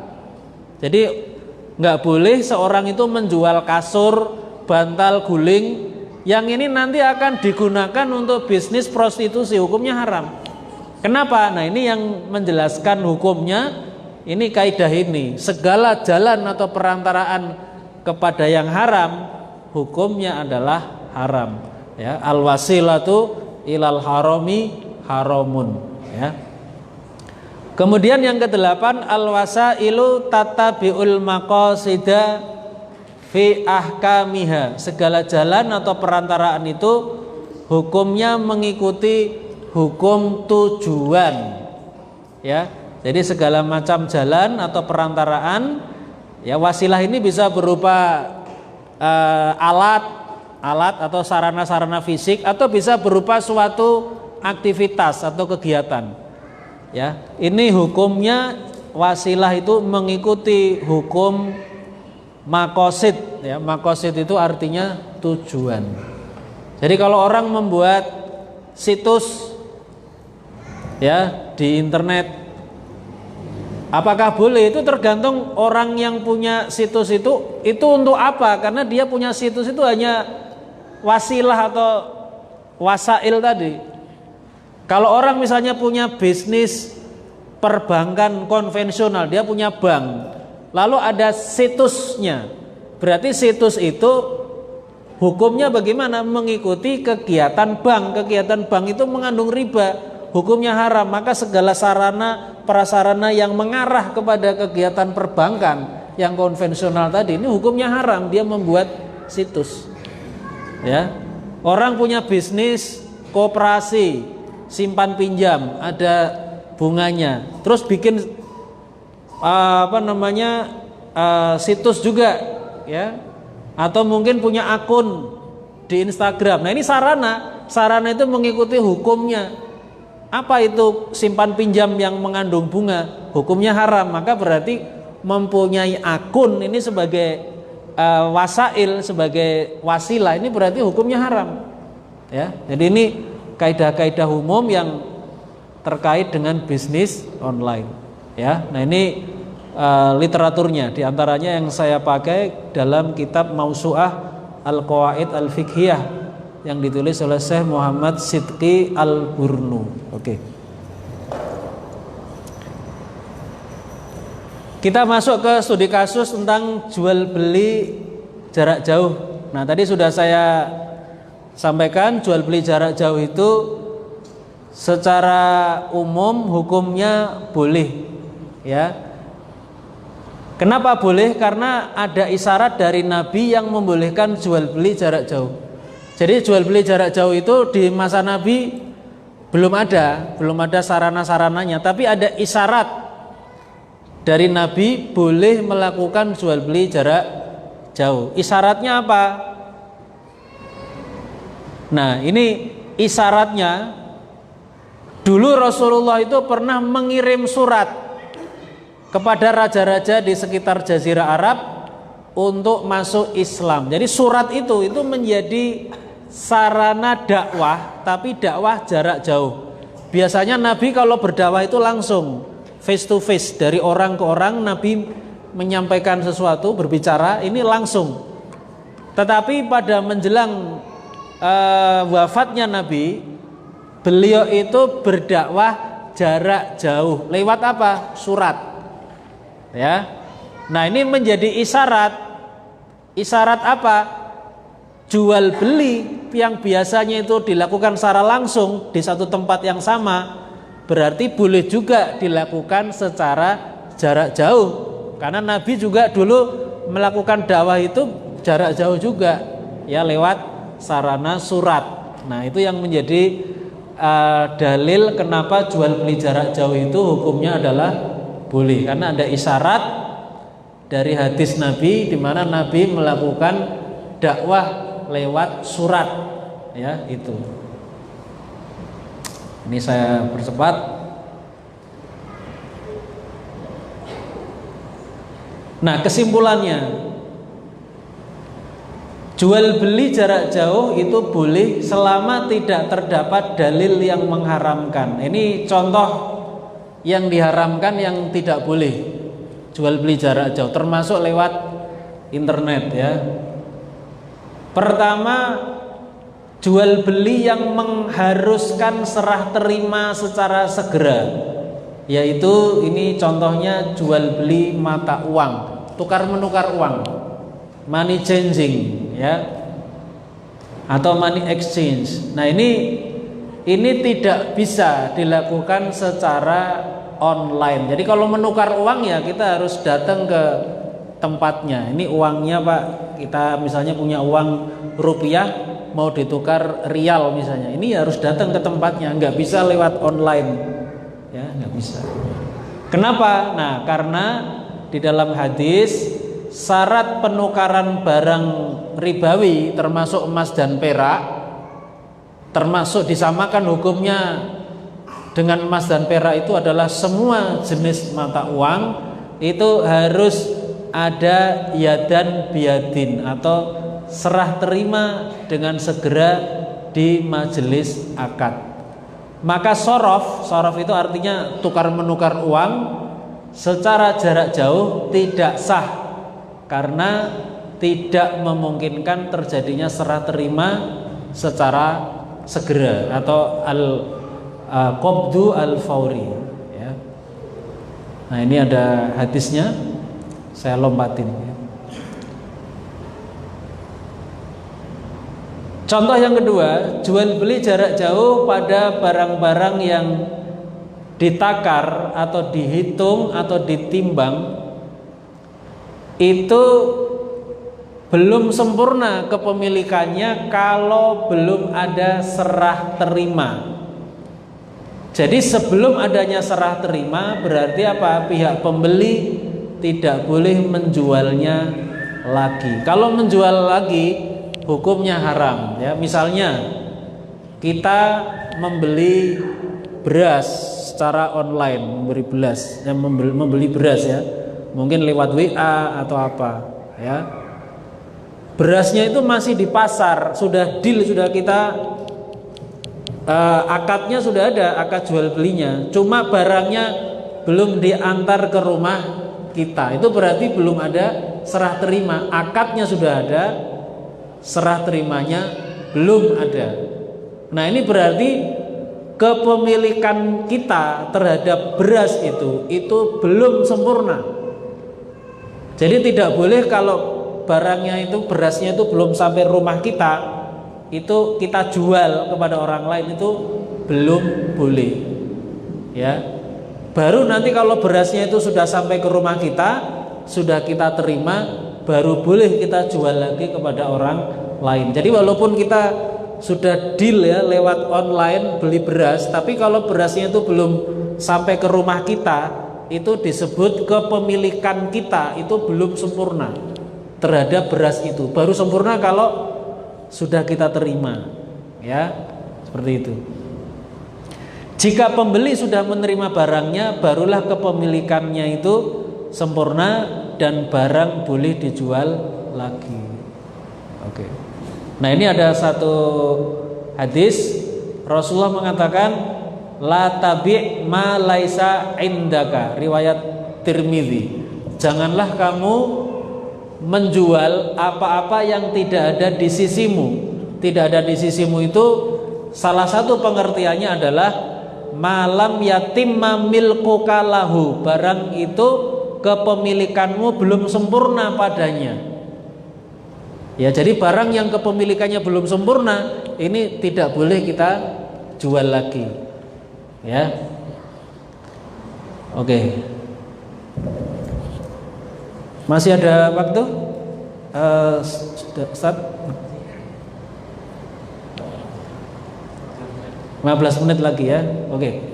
Jadi nggak boleh seorang itu menjual kasur, bantal guling yang ini nanti akan digunakan untuk bisnis prostitusi, hukumnya haram. Kenapa? Nah, ini yang menjelaskan hukumnya, ini kaidah ini, segala jalan atau perantaraan kepada yang haram hukumnya adalah haram, ya. Al-wasilatu ilal harami haramun, ya. Kemudian yang kedelapan, al-wasailu tatabiul maqasida fi ahkamiha, segala jalan atau perantaraan itu hukumnya mengikuti hukum tujuan, ya. Jadi segala macam jalan atau perantaraan, ya, wasilah ini bisa berupa alat atau sarana-sarana fisik, atau bisa berupa suatu aktivitas atau kegiatan, ya. Ini hukumnya wasilah itu mengikuti hukum maqasid, ya. Maqasid itu artinya tujuan. Jadi kalau orang membuat situs, ya, di internet, apakah boleh? Itu tergantung orang yang punya situs itu untuk apa? Karena dia punya situs itu hanya wasilah atau wasail tadi. Kalau orang misalnya punya bisnis perbankan konvensional, dia punya bank, lalu ada situsnya, berarti situs itu hukumnya bagaimana? Mengikuti kegiatan bank. Kegiatan bank itu mengandung riba, hukumnya haram. Maka segala sarana prasarana yang mengarah kepada kegiatan perbankan yang konvensional tadi, ini hukumnya haram, dia membuat situs, ya. Orang punya bisnis koperasi simpan pinjam, ada bunganya, terus bikin situs juga, ya, atau mungkin punya akun di Instagram. Nah, ini sarana itu mengikuti hukumnya. Apa itu simpan pinjam yang mengandung bunga? Hukumnya haram. Maka berarti mempunyai akun ini sebagai wasail, sebagai wasilah, ini berarti hukumnya haram. Ya, jadi ini kaidah-kaidah umum yang terkait dengan bisnis online. Ya, nah ini literaturnya, diantaranya yang saya pakai dalam kitab Mausu'ah Al-Qawaid Al-Fiqhiyah yang ditulis oleh Syekh Muhammad Sidqi Al-Burnu. Oke. Kita masuk ke studi kasus tentang jual beli jarak jauh. Nah, tadi sudah saya sampaikan jual beli jarak jauh itu secara umum hukumnya boleh, ya. Kenapa boleh? Karena ada isyarat dari Nabi yang membolehkan jual beli jarak jauh. Jadi jual beli jarak jauh itu di masa Nabi belum ada sarana-sarananya, tapi ada isyarat dari Nabi boleh melakukan jual beli jarak jauh. Isyaratnya apa? Nah, ini isyaratnya. Dulu Rasulullah itu pernah mengirim surat kepada raja-raja di sekitar Jazirah Arab untuk masuk Islam. Jadi surat itu menjadi sarana dakwah, tapi dakwah jarak jauh. Biasanya Nabi kalau berdakwah itu langsung face to face, dari orang ke orang. Nabi menyampaikan sesuatu, berbicara ini langsung. Tetapi pada menjelang wafatnya Nabi, beliau itu berdakwah jarak jauh lewat apa? Surat. Ya. Nah, ini menjadi isyarat. Isyarat apa? Jual beli yang biasanya itu dilakukan secara langsung di satu tempat yang sama, berarti boleh juga dilakukan secara jarak jauh. Karena Nabi juga dulu melakukan dakwah itu jarak jauh juga, ya, lewat sarana surat. Nah, itu yang menjadi dalil kenapa jual beli jarak jauh itu hukumnya adalah boleh, karena ada isyarat dari hadis Nabi di mana Nabi melakukan dakwah lewat surat, ya, itu. Ini saya percepat. Nah, kesimpulannya, jual beli jarak jauh itu boleh selama tidak terdapat dalil yang mengharamkan. Ini contoh yang diharamkan yang tidak boleh jual beli jarak jauh, termasuk lewat internet, ya. Pertama, jual beli yang mengharuskan serah terima secara segera, yaitu ini contohnya jual beli mata uang, tukar menukar uang, money changing, ya, atau money exchange. Nah, ini tidak bisa dilakukan secara online. Jadi kalau menukar uang, ya kita harus datang ke tempatnya. Ini uangnya, Pak, kita misalnya punya uang rupiah mau ditukar rial misalnya, ini harus datang ke tempatnya, nggak bisa lewat online, ya, nggak bisa. Kenapa? Nah, karena di dalam hadis syarat penukaran barang ribawi termasuk emas dan perak, termasuk disamakan hukumnya dengan emas dan perak itu adalah semua jenis mata uang itu harus ada yadan biadin atau serah terima dengan segera di majelis akad. Maka sorof itu artinya tukar menukar uang secara jarak jauh tidak sah karena tidak memungkinkan terjadinya serah terima secara segera atau al-qabdu al-fauri, ya. Nah, ini ada hadisnya, saya lompatin, ya. Contoh yang kedua, jual beli jarak jauh pada barang-barang yang ditakar atau dihitung atau ditimbang itu belum sempurna kepemilikannya kalau belum ada serah terima. Jadi sebelum adanya serah terima berarti apa? Pihak pembeli tidak boleh menjualnya lagi. Kalau menjual lagi hukumnya haram, ya. Misalnya kita membeli beras secara online, membeli beras, ya, mungkin lewat WA atau apa, ya. Berasnya itu masih di pasar, sudah deal, sudah kita Akadnya sudah ada, akad jual belinya, cuma barangnya belum diantar ke rumah kita. Itu berarti belum ada serah terima. Akadnya sudah ada, serah terimanya belum ada. Nah, ini berarti kepemilikan kita terhadap beras itu belum sempurna. Jadi tidak boleh kalau barangnya itu, berasnya itu belum sampai rumah kita, itu kita jual kepada orang lain, itu belum boleh. Ya. Baru nanti kalau berasnya itu sudah sampai ke rumah kita, sudah kita terima, baru boleh kita jual lagi kepada orang lain. Jadi walaupun kita sudah deal ya lewat online beli beras, tapi kalau berasnya itu belum sampai ke rumah kita, itu disebut kepemilikan kita itu belum sempurna terhadap beras itu. Baru sempurna kalau sudah kita terima, ya, seperti itu. Jika pembeli sudah menerima barangnya, barulah kepemilikannya itu sempurna dan barang boleh dijual lagi. Oke. Nah, ini ada satu hadis Rasulullah mengatakan la tabi' ma laisa indaka, riwayat Tirmidzi. Janganlah kamu menjual apa-apa yang tidak ada di sisimu. Tidak ada di sisimu itu salah satu pengertiannya adalah malam yatimma milkuka lahu, barang itu kepemilikanmu belum sempurna padanya. Ya, jadi barang yang kepemilikannya belum sempurna ini tidak boleh kita jual lagi. Ya. Oke. Masih ada waktu? Ustaz? 15 menit lagi ya. Oke.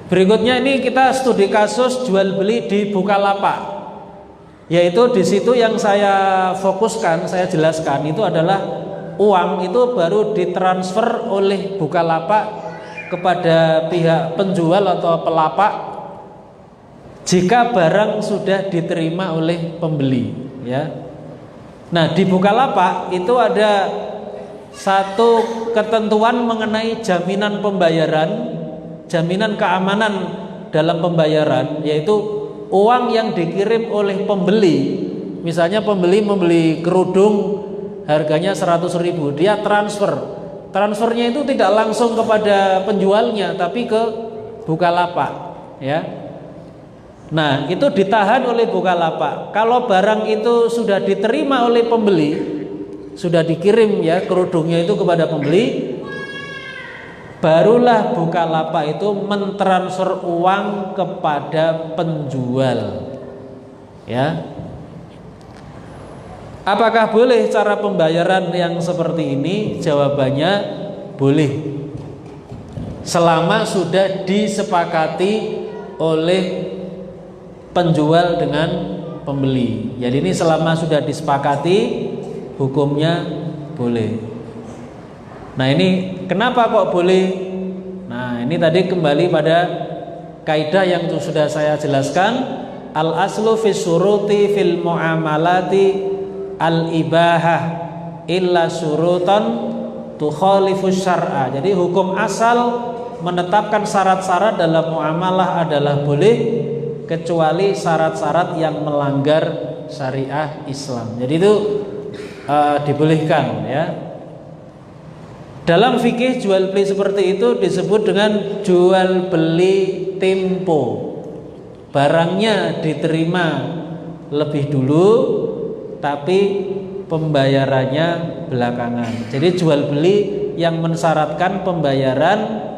Berikutnya ini kita studi kasus jual beli di Bukalapak. Yaitu di situ yang saya fokuskan, saya jelaskan itu adalah uang itu baru ditransfer oleh Bukalapak kepada pihak penjual atau pelapak jika barang sudah diterima oleh pembeli, ya. Nah, di Bukalapak itu ada satu ketentuan mengenai jaminan pembayaran, jaminan keamanan dalam pembayaran, yaitu uang yang dikirim oleh pembeli. Misalnya pembeli membeli kerudung harganya 100.000, dia transfernya itu tidak langsung kepada penjualnya tapi ke Bukalapak, ya. Nah, itu ditahan oleh Bukalapak. Kalau barang itu sudah diterima oleh pembeli, sudah dikirim ya kerudungnya itu kepada pembeli, barulah Bukalapak itu mentransfer uang kepada penjual. Ya. Apakah boleh cara pembayaran yang seperti ini? Jawabannya boleh. Selama sudah disepakati oleh penjual dengan pembeli. Jadi ini selama sudah disepakati hukumnya boleh. Nah, ini kenapa kok boleh? Nah, ini tadi kembali pada kaidah yang sudah saya jelaskan, al aslu fis syuruti fil muamalati al ibahah illa syurutan tukhalifus syar'a. Jadi hukum asal menetapkan syarat-syarat dalam muamalah adalah boleh kecuali syarat-syarat yang melanggar syariah Islam. Jadi itu dibolehkan ya. Dalam fikih jual beli seperti itu disebut dengan jual beli tempo. Barangnya diterima lebih dulu tapi pembayarannya belakangan. Jadi jual beli yang mensyaratkan pembayaran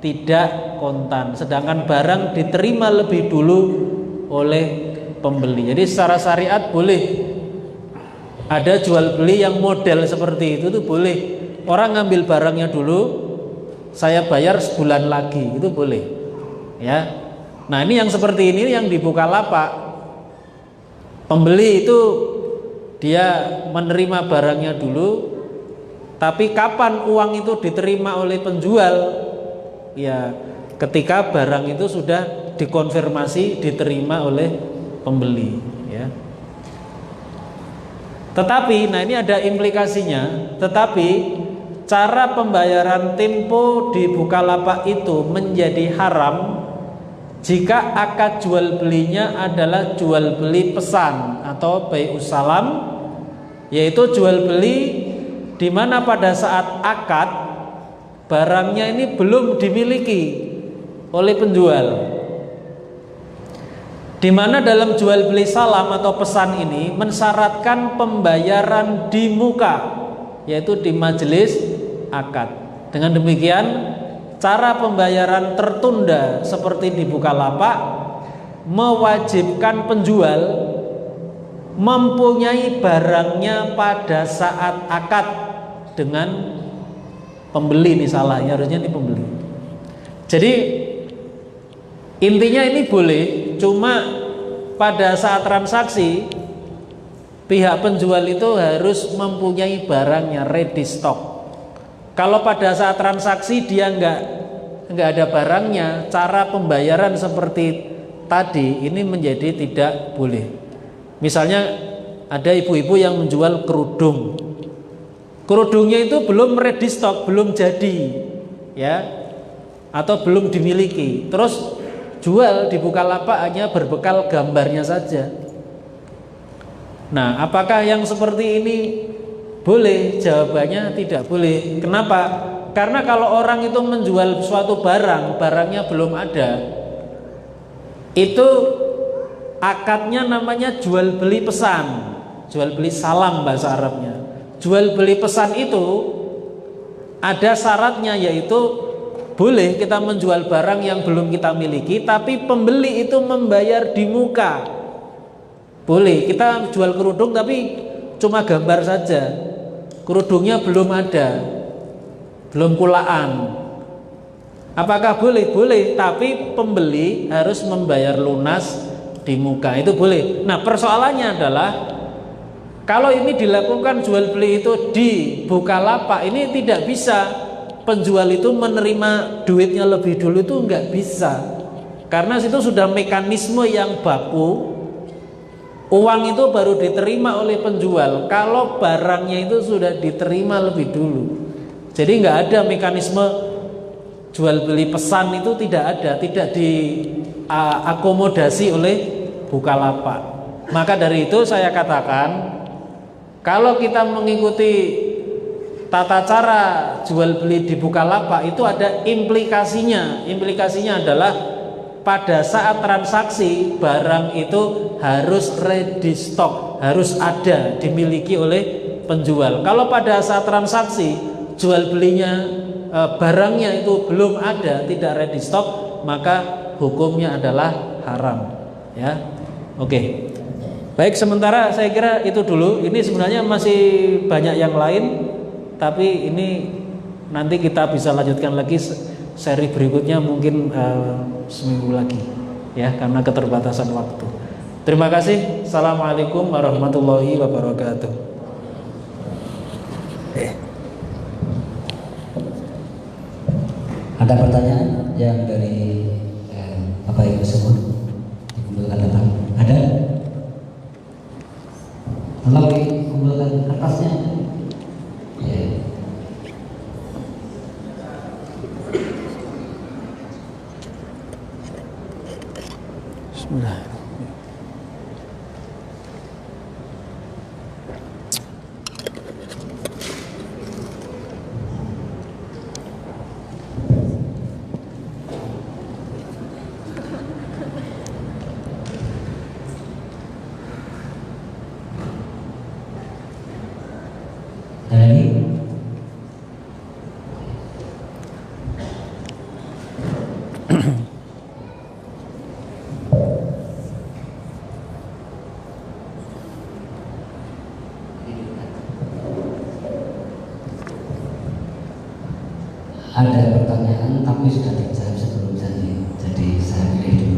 tidak kontan, sedangkan barang diterima lebih dulu oleh pembeli. Jadi secara syariat boleh ada jual beli yang model seperti itu tuh boleh. Orang ngambil barangnya dulu, saya bayar sebulan lagi, itu boleh. Ya. Nah, ini yang seperti ini yang di Bukalapak. Pembeli itu dia menerima barangnya dulu, tapi kapan uang itu diterima oleh penjual? Ya, ketika barang itu sudah dikonfirmasi diterima oleh pembeli, ya. Tetapi, nah ini ada implikasinya. Tetapi cara pembayaran tempo di Bukalapak itu menjadi haram jika akad jual belinya adalah jual beli pesan atau bai'us salam, yaitu jual beli di mana pada saat akad barangnya ini belum dimiliki oleh penjual. Di mana dalam jual beli salam atau pesan ini mensyaratkan pembayaran di muka, yaitu di majelis akad. Dengan demikian, cara pembayaran tertunda seperti di Bukalapak mewajibkan penjual mempunyai barangnya pada saat akad dengan pembeli, ini salahnya harusnya ini pembeli. Jadi intinya ini boleh, cuma pada saat transaksi pihak penjual itu harus mempunyai barangnya ready stock. Kalau pada saat transaksi dia nggak ada barangnya, cara pembayaran seperti tadi ini menjadi tidak boleh. Misalnya ada ibu-ibu yang menjual kerudung, kerudungnya itu belum ready stock, belum jadi, ya, atau belum dimiliki. Terus jual di Bukalapak hanya berbekal gambarnya saja. Nah, apakah yang seperti ini boleh? Jawabannya tidak boleh. Kenapa? Karena kalau orang itu menjual suatu barang, barangnya belum ada, itu akadnya namanya jual beli pesan, jual beli salam bahasa Arabnya. Jual beli pesan itu ada syaratnya, yaitu boleh kita menjual barang yang belum kita miliki, tapi pembeli itu membayar di muka. Boleh kita jual kerudung tapi cuma gambar saja, kerudungnya belum ada, belum kulaan. Apakah boleh? Boleh, tapi pembeli harus membayar lunas di muka, itu boleh. Nah, persoalannya adalah kalau ini dilakukan jual beli itu di Bukalapak, ini tidak bisa penjual itu menerima duitnya lebih dulu, itu nggak bisa, karena itu sudah mekanisme yang baku. Uang itu baru diterima oleh penjual kalau barangnya itu sudah diterima lebih dulu. Jadi nggak ada mekanisme jual beli pesan, itu tidak ada, tidak diakomodasi oleh Bukalapak. Maka dari itu saya katakan, kalau kita mengikuti tata cara jual beli di Bukalapak itu ada implikasinya. Implikasinya adalah pada saat transaksi barang itu harus ready stock, harus ada, dimiliki oleh penjual. Kalau pada saat transaksi jual belinya barangnya itu belum ada, tidak ready stock, maka hukumnya adalah haram, ya. Oke. Baik, sementara saya kira itu dulu. Ini sebenarnya masih banyak yang lain, tapi ini nanti kita bisa lanjutkan lagi seri berikutnya mungkin seminggu lagi, ya, karena keterbatasan waktu. Terima kasih. Assalamualaikum warahmatullahi wabarakatuh. Ada pertanyaan yang dari Bapak Ibu semua dikumpulkan datang? Ada? Tolong dikumpulkan kertasnya. Ya. Bismillah. Ada pertanyaan tapi sudah dijawab sebelum saya, jadi saya pilih dulu.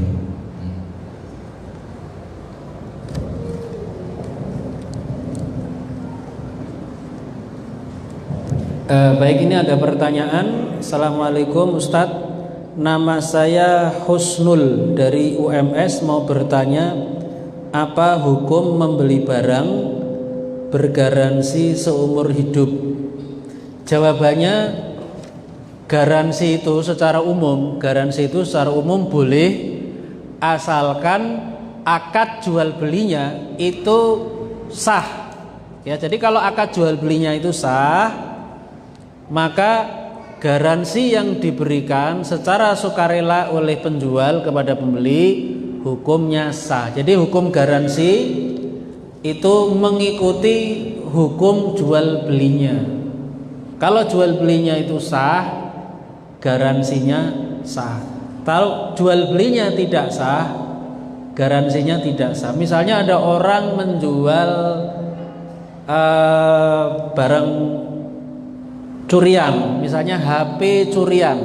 Baik, ini ada pertanyaan. Assalamualaikum Ustadz, nama saya Husnul dari UMS, mau bertanya, apa hukum membeli barang bergaransi seumur hidup Jawabannya garansi itu secara umum boleh asalkan akad jual belinya itu sah. Ya, jadi kalau akad jual belinya itu sah, maka garansi yang diberikan secara sukarela oleh penjual kepada pembeli hukumnya sah. Jadi hukum garansi itu mengikuti hukum jual belinya. Kalau jual belinya itu sah, garansinya sah. Kalau jual belinya tidak sah, garansinya tidak sah. Misalnya ada orang menjual barang curian, misalnya HP curian.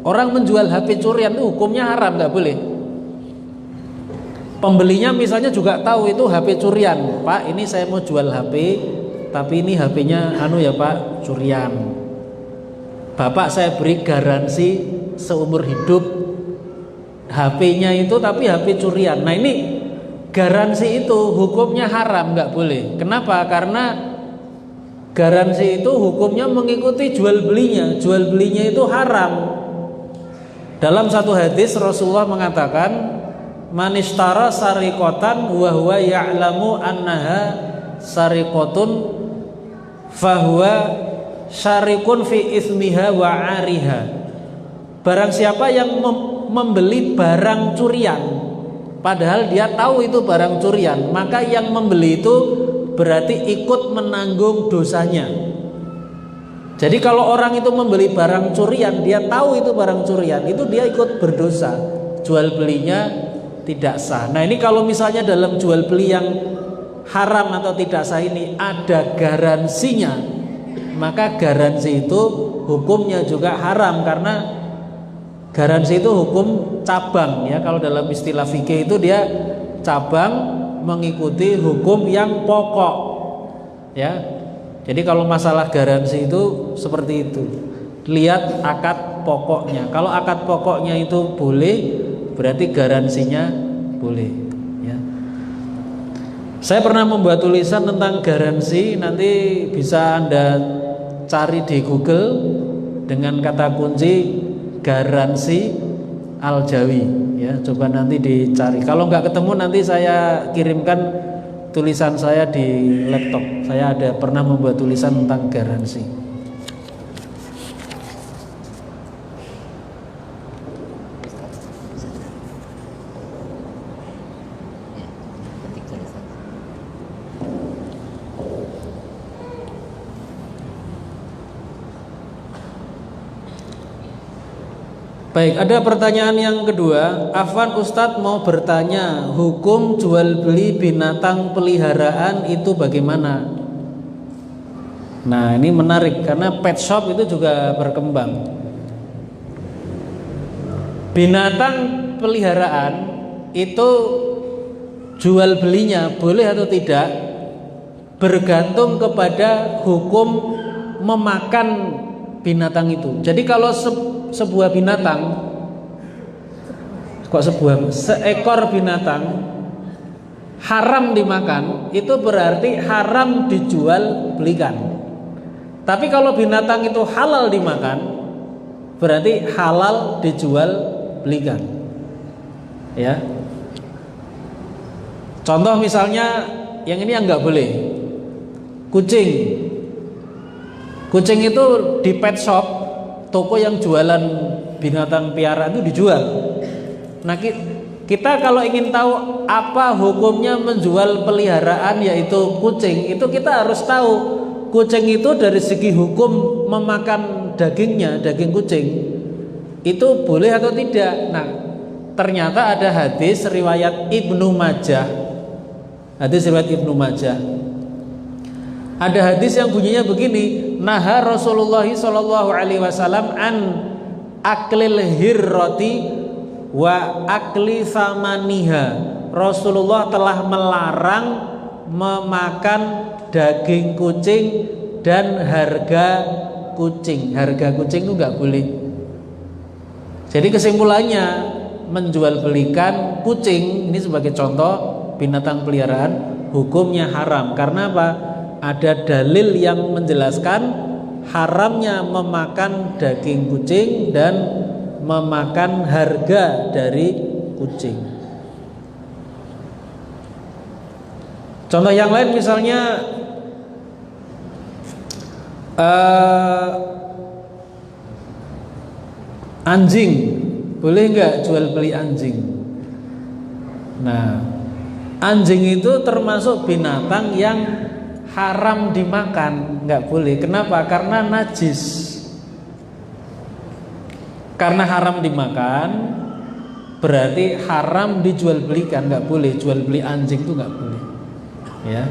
Orang menjual HP curian itu hukumnya haram, nggak boleh. Pembelinya misalnya juga tahu itu HP curian. Pak, ini saya mau jual HP, tapi ini HP-nya ya Pak, curian. Bapak saya beri garansi seumur hidup HP-nya itu, tapi HP curian. Nah ini garansi itu hukumnya haram, nggak boleh. Kenapa? Karena garansi itu hukumnya mengikuti jual belinya. Jual belinya itu haram. Dalam satu hadis Rasulullah mengatakan, man ishtara sariqatan wa huwa ya'lamu annaha sariqatun fahuwa syarikun fi ismiha wa 'ariha. Barang siapa yang membeli barang curian padahal dia tahu itu barang curian, maka yang membeli itu berarti ikut menanggung dosanya. Jadi kalau orang itu membeli barang curian, dia tahu itu barang curian, itu dia ikut berdosa. Jual belinya tidak sah. Nah ini kalau misalnya dalam jual beli yang haram atau tidak sah ini ada garansinya, maka garansi itu hukumnya juga haram, karena garansi itu hukum cabang ya. Kalau dalam istilah fikih itu dia cabang mengikuti hukum yang pokok ya. Jadi kalau masalah garansi itu seperti itu. Lihat akad pokoknya. Kalau akad pokoknya itu boleh, berarti garansinya boleh ya. Saya pernah membuat tulisan tentang garansi, nanti bisa Anda cari di Google dengan kata kunci garansi Al-Jawi ya, coba nanti dicari. Kalau nggak ketemu nanti saya kirimkan tulisan saya di laptop. Saya ada pernah membuat tulisan tentang garansi. Baik, ada pertanyaan yang kedua. Afwan, Ustadz mau bertanya, hukum jual beli binatang peliharaan itu bagaimana? Nah ini menarik karena pet shop itu juga berkembang. Binatang peliharaan itu jual belinya boleh atau tidak bergantung kepada hukum memakan binatang itu. Jadi kalau sebuah binatang, seekor binatang haram dimakan, itu berarti haram dijual belikan. Tapi kalau binatang itu halal dimakan, berarti halal dijual belikan. Ya. Contoh misalnya yang ini yang nggak boleh, kucing. Kucing itu di pet shop, toko yang jualan binatang piaraan itu dijual. Nah kita kalau ingin tahu apa hukumnya menjual peliharaan yaitu kucing, itu kita harus tahu kucing itu dari segi hukum memakan dagingnya, daging kucing itu boleh atau tidak. Nah ternyata ada hadis riwayat Ibnu Majah. Hadis riwayat Ibnu Majah. Ada hadis yang bunyinya begini, naha Rasulullah SAW an aklil hirroti wa akli samaniha. Rasulullah telah melarang memakan daging kucing dan harga kucing. Harga kucing itu nggak boleh. Jadi kesimpulannya, menjual belikan kucing ini sebagai contoh binatang peliharaan hukumnya haram. Karena apa? Ada dalil yang menjelaskan haramnya memakan daging kucing dan memakan harga dari kucing. Contoh yang lain misalnya anjing, boleh nggak jual beli anjing? Nah, anjing itu termasuk binatang yang haram dimakan, nggak boleh. Kenapa? Karena najis. Karena haram dimakan, berarti haram dijual belikan, nggak boleh. Jual beli anjing itu nggak boleh. Ya.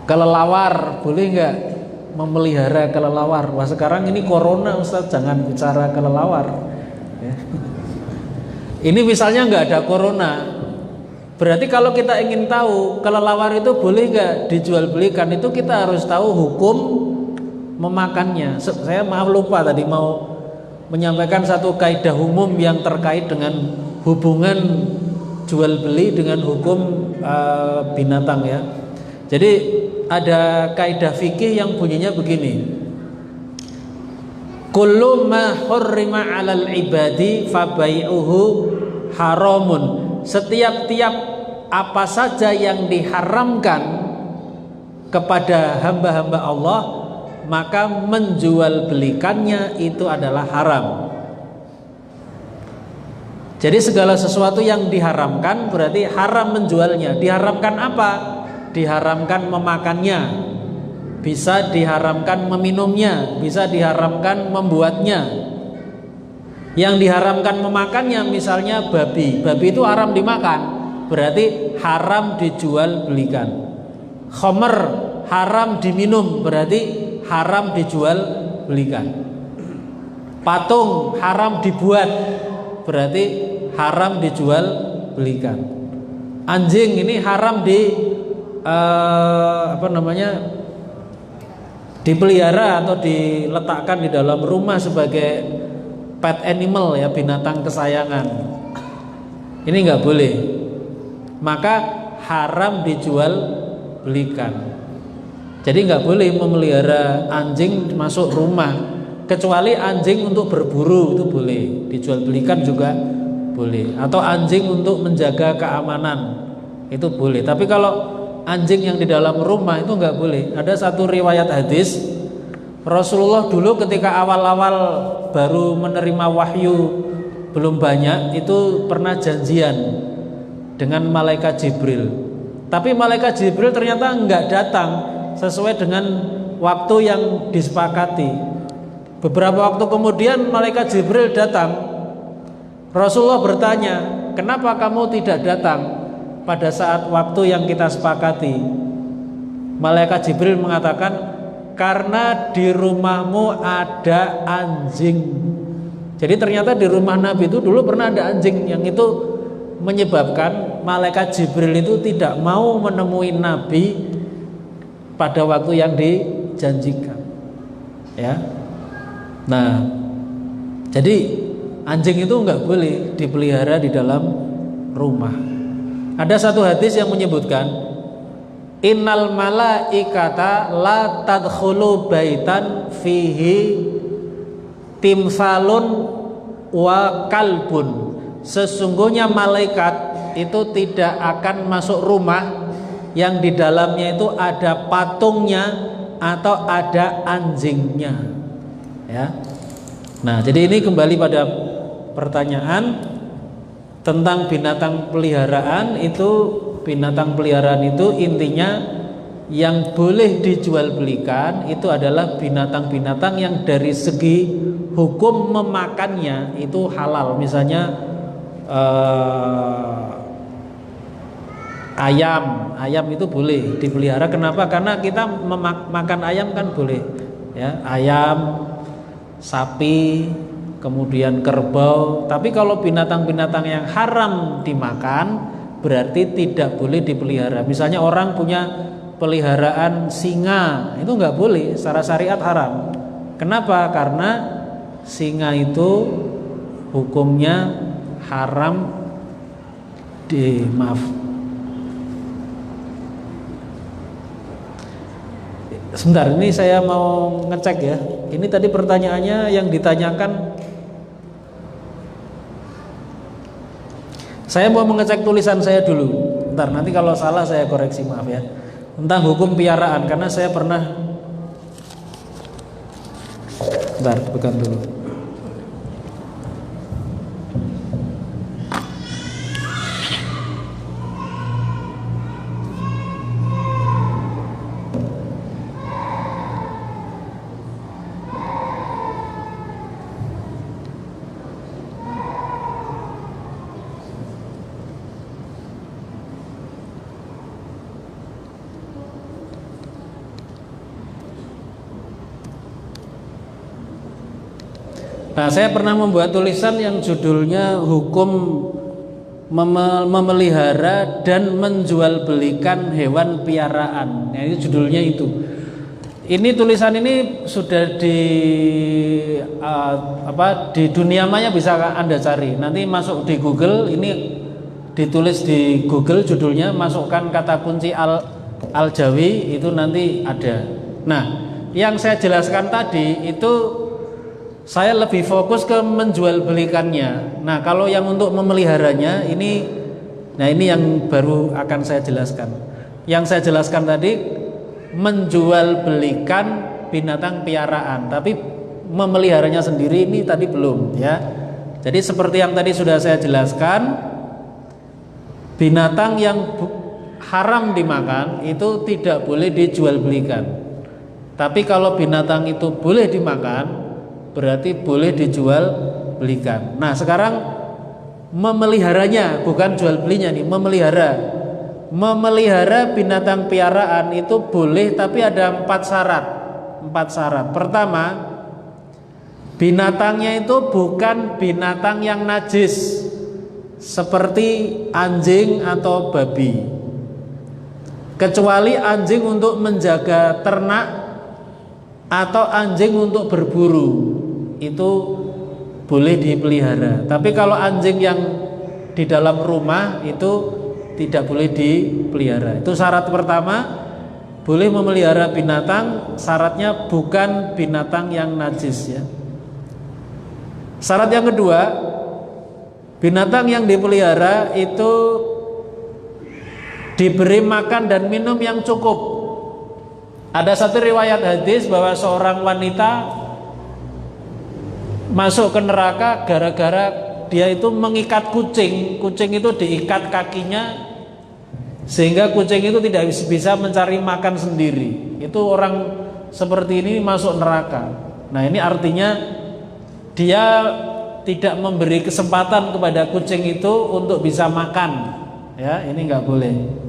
Kelelawar, boleh nggak memelihara kelelawar? Wah, sekarang ini corona, Ustaz, jangan bicara kelelawar. Ya. Ini misalnya nggak ada corona, berarti kalau kita ingin tahu kelelawar itu boleh nggak dijual belikan, itu kita harus tahu hukum memakannya. Saya maaf lupa tadi mau menyampaikan satu kaidah umum yang terkait dengan hubungan jual beli dengan hukum binatang ya. Jadi ada kaidah fikih yang bunyinya begini: kullu ma hurrima 'alal ibadi fabai'uhu haramun. Setiap apa saja yang diharamkan kepada hamba-hamba Allah, maka menjual belikannya itu adalah haram. Jadi segala sesuatu yang diharamkan berarti haram menjualnya. Diharamkan apa? Diharamkan memakannya, bisa diharamkan meminumnya, bisa diharamkan membuatnya. Yang diharamkan memakannya misalnya babi. Babi itu haram dimakan, berarti haram dijual belikan. Khamr haram diminum, berarti haram dijual belikan. Patung haram dibuat, berarti haram dijual belikan. Anjing ini haram dipelihara atau diletakkan di dalam rumah sebagai pet animal ya, binatang kesayangan. Ini nggak boleh. Maka haram dijual belikan. Jadi nggak boleh memelihara anjing masuk rumah, kecuali anjing untuk berburu itu boleh, dijual belikan juga boleh. Atau anjing untuk menjaga keamanan itu boleh. Tapi kalau anjing yang di dalam rumah itu nggak boleh. Ada satu riwayat hadis, Rasulullah dulu ketika awal-awal baru menerima wahyu belum banyak, itu pernah janjian dengan malaikat Jibril. Tapi malaikat Jibril ternyata nggak datang sesuai dengan waktu yang disepakati. Beberapa waktu kemudian malaikat Jibril datang. Rasulullah bertanya, kenapa kamu tidak datang pada saat waktu yang kita sepakati? Malaikat Jibril mengatakan, karena di rumahmu ada anjing. Jadi ternyata di rumah Nabi itu dulu pernah ada anjing, yang itu menyebabkan malaikat Jibril itu tidak mau menemui Nabi pada waktu yang dijanjikan. Ya. Nah, jadi anjing itu nggak boleh dipelihara di dalam rumah. Ada satu hadis yang menyebutkan, innal malaikata la tadkhulu baitan fihi timsalun wa kalbun. Sesungguhnya malaikat itu tidak akan masuk rumah yang di dalamnya itu ada patungnya atau ada anjingnya. Ya. Nah, jadi ini kembali pada pertanyaan tentang binatang peliharaan itu. Binatang peliharaan itu intinya yang boleh dijual belikan itu adalah binatang-binatang yang dari segi hukum memakannya itu halal. Misalnya ayam itu boleh dipelihara. Kenapa? Karena kita makan ayam kan boleh ya, ayam, sapi, kemudian kerbau. Tapi kalau binatang-binatang yang haram dimakan berarti tidak boleh dipelihara. Misalnya orang punya peliharaan singa, itu nggak boleh, secara syariat haram. Kenapa? Karena singa itu hukumnya haram Sebentar, ini saya mau ngecek ya. Ini tadi pertanyaannya yang ditanyakan. Saya mau mengecek tulisan saya dulu. Bentar, nanti kalau salah saya koreksi, maaf ya. Tentang hukum piaraan, karena saya pernah. Bentar, bukan dulu. Nah, saya pernah membuat tulisan yang judulnya hukum memelihara dan menjual belikan hewan piaraan. Nah, itu judulnya itu. Ini tulisan ini sudah di dunia maya bisa Anda cari. Nanti masuk di Google, ini ditulis di Google judulnya, masukkan kata kunci Al-Jawi, itu nanti ada. Nah, yang saya jelaskan tadi itu saya lebih fokus ke menjual belikannya. Nah, kalau yang untuk memeliharanya ini, nah ini yang baru akan saya jelaskan. Yang saya jelaskan tadi menjual belikan binatang piaraan, tapi memeliharanya sendiri ini tadi belum ya. Jadi seperti yang tadi sudah saya jelaskan, binatang yang haram dimakan itu tidak boleh dijual belikan. Tapi kalau binatang itu boleh dimakan, berarti boleh dijual belikan. Nah, sekarang memeliharanya, bukan jual belinya nih, memelihara. Memelihara binatang piaraan itu boleh, tapi ada 4 syarat. 4 syarat. Pertama, binatangnya itu bukan binatang yang najis, seperti anjing atau babi. Kecuali anjing untuk menjaga ternak atau anjing untuk berburu, itu boleh dipelihara. Tapi kalau anjing yang di dalam rumah itu tidak boleh dipelihara. Itu syarat pertama, boleh memelihara binatang, syaratnya bukan binatang yang najis ya. Syarat yang kedua, binatang yang dipelihara itu diberi makan dan minum yang cukup. Ada satu riwayat hadis bahwa seorang wanita masuk ke neraka gara-gara dia itu mengikat kucing. Kucing itu diikat kakinya sehingga kucing itu tidak bisa mencari makan sendiri. Itu orang seperti ini masuk neraka. Nah, ini artinya dia tidak memberi kesempatan kepada kucing itu untuk bisa makan. Ya, ini nggak boleh.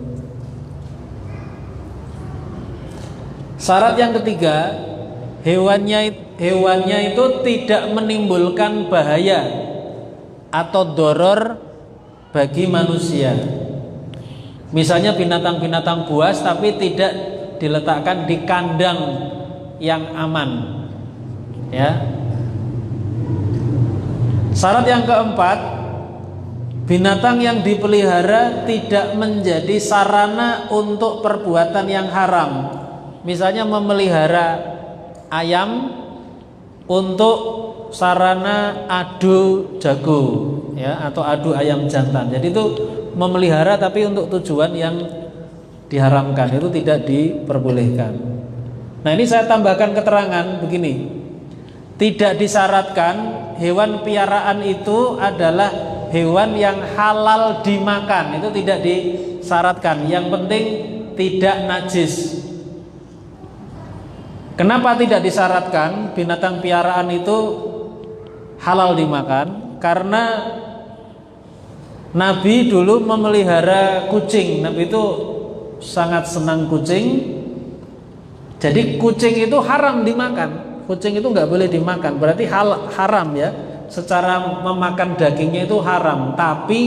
Syarat yang ketiga, hewannya itu tidak menimbulkan bahaya atau doror bagi manusia. Misalnya binatang-binatang buas tapi tidak diletakkan di kandang yang aman. Ya. Syarat yang keempat, binatang yang dipelihara tidak menjadi sarana untuk perbuatan yang haram. Misalnya memelihara ayam untuk sarana adu jago ya, atau adu ayam jantan. Jadi itu memelihara tapi untuk tujuan yang diharamkan, itu tidak diperbolehkan. Nah, ini saya tambahkan keterangan begini. Tidak disyaratkan hewan piaraan itu adalah hewan yang halal dimakan, itu tidak disyaratkan. Yang penting tidak najis. Kenapa tidak disyaratkan binatang piaraan itu halal dimakan? Karena Nabi dulu memelihara kucing. Nabi itu sangat senang kucing. Jadi kucing itu haram dimakan. Kucing itu nggak boleh dimakan. Berarti haram ya. Secara memakan dagingnya itu haram, tapi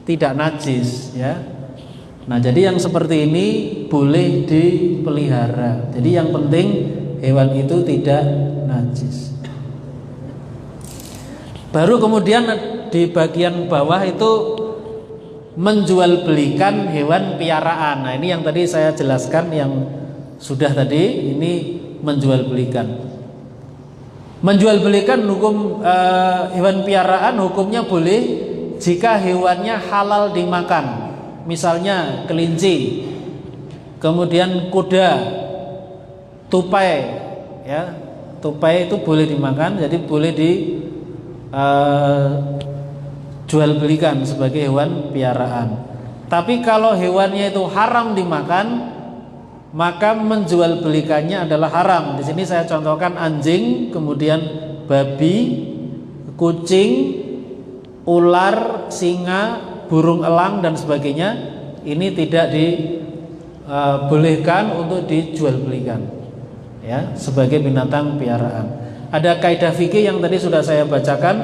tidak najis ya. Nah, jadi yang seperti ini boleh dipelihara. Jadi yang penting hewan itu tidak najis. Baru kemudian di bagian bawah itu menjual belikan hewan piaraan. Nah, ini yang tadi saya jelaskan yang Sudah tadi ini menjual belikan. Menjual belikan hukum hewan piaraan hukumnya boleh jika hewannya halal dimakan. Misalnya kelinci, kemudian kuda, tupai, ya, tupai itu boleh dimakan, jadi boleh dijual belikan sebagai hewan piaraan. Tapi kalau hewannya itu haram dimakan, maka menjual belikannya adalah haram. Di sini saya contohkan anjing, kemudian babi, kucing, ular, singa, burung elang dan sebagainya. Ini tidak dibolehkan untuk dijual belikan, ya, sebagai binatang piaraan. Ada kaidah fikih yang tadi sudah saya bacakan,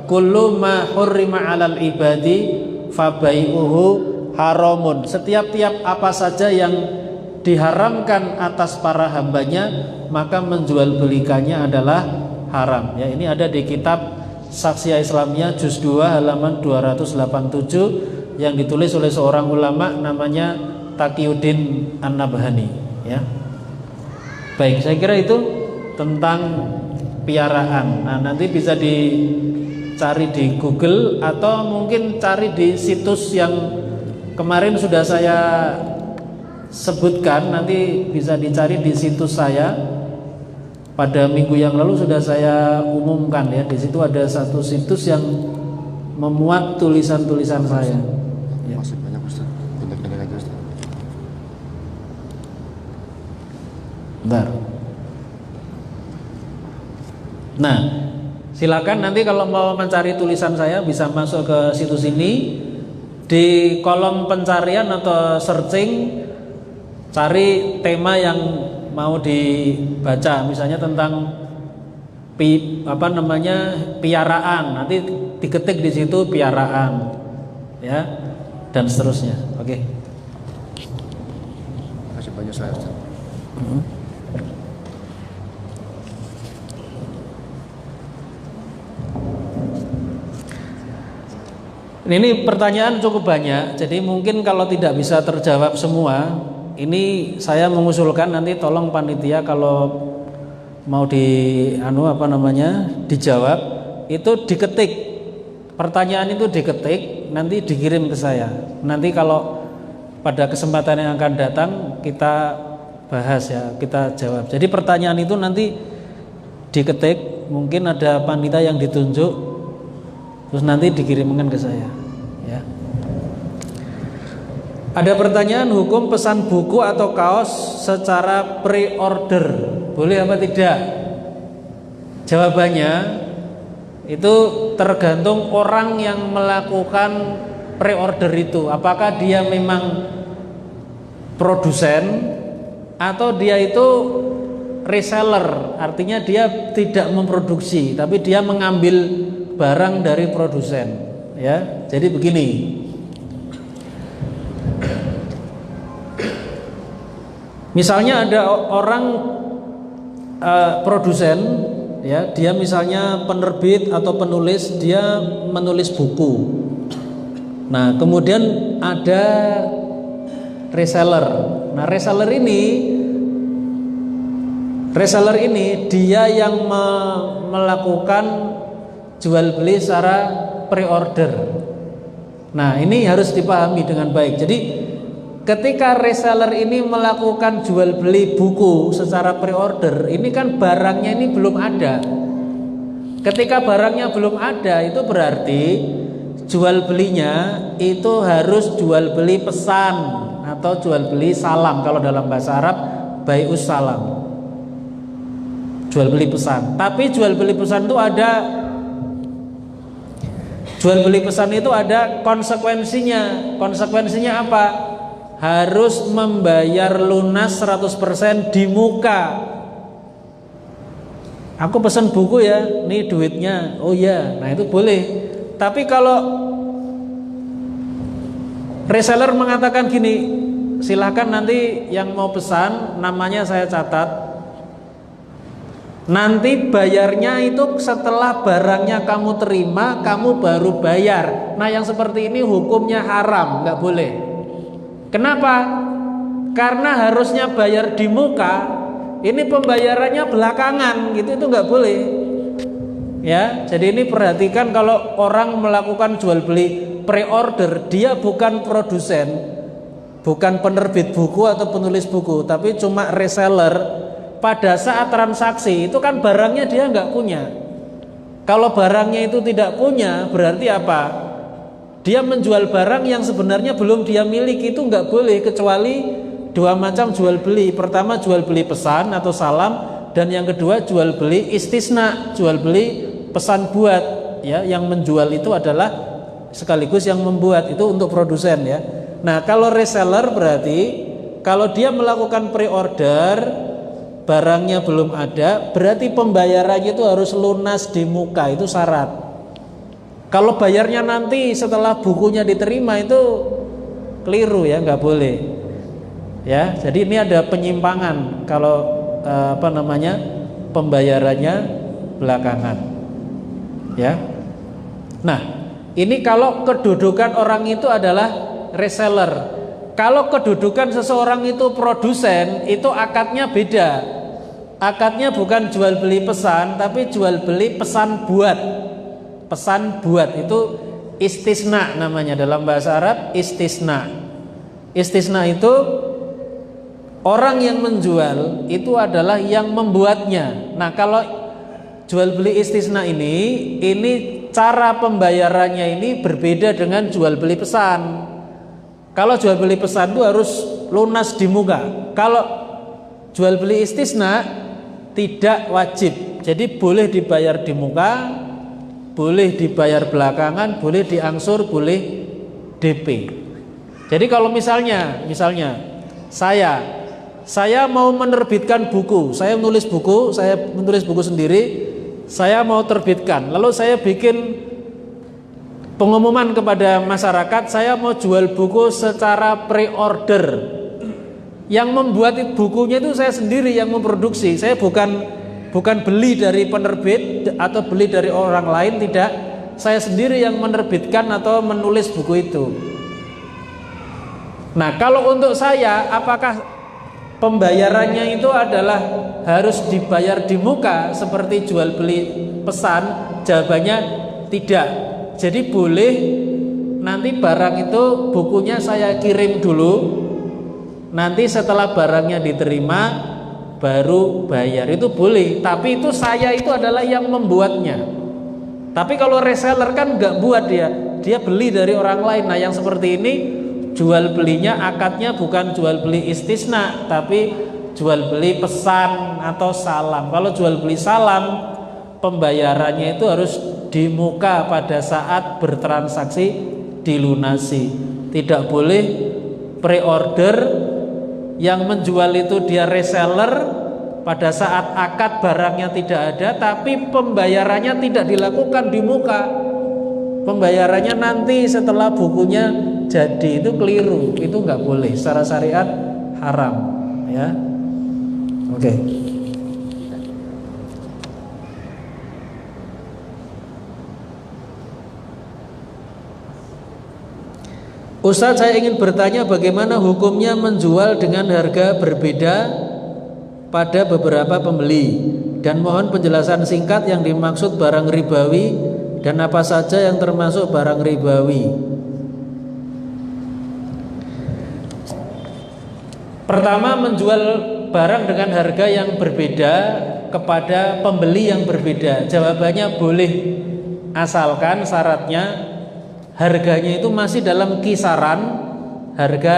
kullu ma hurrima 'alal ibadi fabai'uhu haramun. Setiap apa saja yang diharamkan atas para hambanya, maka menjual belikannya adalah haram. Ya, ini ada di kitab Saksiyah Islamiyah juz 2 halaman 287 yang ditulis oleh seorang ulama namanya Taqiyuddin An-Nabhani, ya. Baik, saya kira itu tentang piaraan. Nah, nanti bisa dicari di Google atau mungkin cari di situs yang kemarin sudah saya sebutkan. Nanti bisa dicari di situs saya. Pada minggu yang lalu sudah saya umumkan, ya. Di situ ada satu situs yang memuat tulisan-tulisan saya. Ya. Masih banyak Ustaz. Pendek-pendek aja Ustaz. Bentar. Nah, silakan nanti kalau mau mencari tulisan saya bisa masuk ke situs ini. Di kolom pencarian atau searching, cari tema yang mau dibaca, misalnya tentang piaraan, nanti diketik di situ piaraan, ya, dan seterusnya. Oke. Masih banyak saya Ustaz. Ini pertanyaan cukup banyak, jadi mungkin kalau tidak bisa terjawab semua, ini saya mengusulkan nanti tolong panitia kalau mau dijawab itu diketik, pertanyaan itu diketik, nanti dikirim ke saya. Nanti kalau pada kesempatan yang akan datang kita bahas, ya, kita jawab. Jadi pertanyaan itu nanti diketik, mungkin ada panitia yang ditunjuk, terus nanti dikirimkan ke saya, ya. Ada pertanyaan hukum pesan buku atau kaos secara pre-order, boleh apa tidak? Jawabannya itu tergantung orang yang melakukan pre-order itu. Apakah dia memang produsen atau dia itu reseller, artinya dia tidak memproduksi tapi dia mengambil barang dari produsen, ya. Jadi begini, misalnya ada orang produsen, ya, dia misalnya penerbit atau penulis, dia menulis buku. Nah, kemudian ada reseller. Nah, reseller ini dia yang melakukan jual beli secara pre-order. Nah, ini harus dipahami dengan baik. Jadi ketika reseller ini melakukan jual beli buku secara pre-order, ini kan barangnya ini belum ada. Ketika barangnya belum ada, itu berarti jual belinya itu harus jual beli pesan atau jual beli salam. Kalau dalam bahasa Arab, bai'us salam, jual beli pesan. Tapi jual beli pesan itu ada konsekuensinya. Konsekuensinya apa? Harus membayar lunas 100% di muka. Aku pesan buku ya, nih duitnya. Oh ya, nah itu boleh. Tapi kalau reseller mengatakan gini, silahkan nanti yang mau pesan namanya saya catat, nanti bayarnya itu setelah barangnya kamu terima, kamu baru bayar. Nah, yang seperti ini hukumnya haram, nggak boleh. Kenapa? karena harusnya bayar di muka, ini pembayarannya belakangan gitu, itu nggak boleh. Ya, jadi ini perhatikan kalau orang melakukan jual beli pre-order, dia bukan produsen, bukan penerbit buku atau penulis buku, tapi cuma reseller. Pada saat transaksi itu kan barangnya dia nggak punya. Kalau barangnya itu tidak punya, berarti apa? Dia menjual barang yang sebenarnya belum dia miliki, itu nggak boleh, kecuali dua macam jual beli. Pertama jual beli pesan atau salam, dan yang kedua jual beli istisna, jual beli pesan buat. Ya, yang menjual itu adalah sekaligus yang membuat, itu untuk produsen ya. Nah, kalau reseller berarti kalau dia melakukan pre-order, barangnya belum ada, berarti pembayarannya itu harus lunas di muka, itu syarat. Kalau bayarnya nanti setelah bukunya diterima, itu keliru ya, nggak boleh. Ya, jadi ini ada penyimpangan kalau pembayarannya belakangan. Ya. Nah, ini kalau kedudukan orang itu adalah reseller. Kalau kedudukan seseorang itu produsen, itu akadnya beda. Akadnya bukan jual beli pesan, tapi jual beli pesan buat. Pesan buat itu istisna namanya dalam bahasa Arab, istisna. Istisna itu orang yang menjual itu adalah yang membuatnya. Nah, kalau jual beli istisna ini cara pembayarannya ini berbeda dengan jual beli pesan. Kalau jual beli pesan itu harus lunas di muka. Kalau jual beli istisna tidak wajib. Jadi boleh dibayar di muka, boleh dibayar belakangan, boleh diangsur, boleh DP. Jadi kalau misalnya saya mau menerbitkan buku, saya menulis buku sendiri, saya mau terbitkan. Lalu saya bikin pengumuman kepada masyarakat, saya mau jual buku secara pre-order. Yang membuat bukunya itu saya sendiri yang memproduksi. Saya bukan beli dari penerbit atau beli dari orang lain, tidak. Saya sendiri yang menerbitkan atau menulis buku itu. Nah, kalau untuk saya, apakah pembayarannya itu adalah harus dibayar di muka seperti jual beli pesan? Jawabannya tidak. Jadi boleh nanti barang itu bukunya saya kirim dulu, nanti setelah barangnya diterima baru bayar, itu boleh. Tapi itu saya itu adalah yang membuatnya. Tapi kalau reseller kan nggak buat, dia beli dari orang lain. Nah, yang seperti ini jual belinya akadnya bukan jual beli istisna, tapi jual beli pesan atau salam. Kalau jual beli salam, pembayarannya itu harus di muka pada saat bertransaksi dilunasi. Tidak boleh pre-order, yang menjual itu dia reseller, pada saat akad barangnya tidak ada, tapi pembayarannya tidak dilakukan di muka. Pembayarannya nanti setelah bukunya jadi, itu keliru, itu nggak boleh, secara syariat haram. Ya, oke. Ustaz, saya ingin bertanya bagaimana hukumnya menjual dengan harga berbeda pada beberapa pembeli, dan mohon penjelasan singkat yang dimaksud barang ribawi dan apa saja yang termasuk barang ribawi. Pertama, menjual barang dengan harga yang berbeda kepada pembeli yang berbeda. Jawabannya boleh, asalkan syaratnya harganya itu masih dalam kisaran harga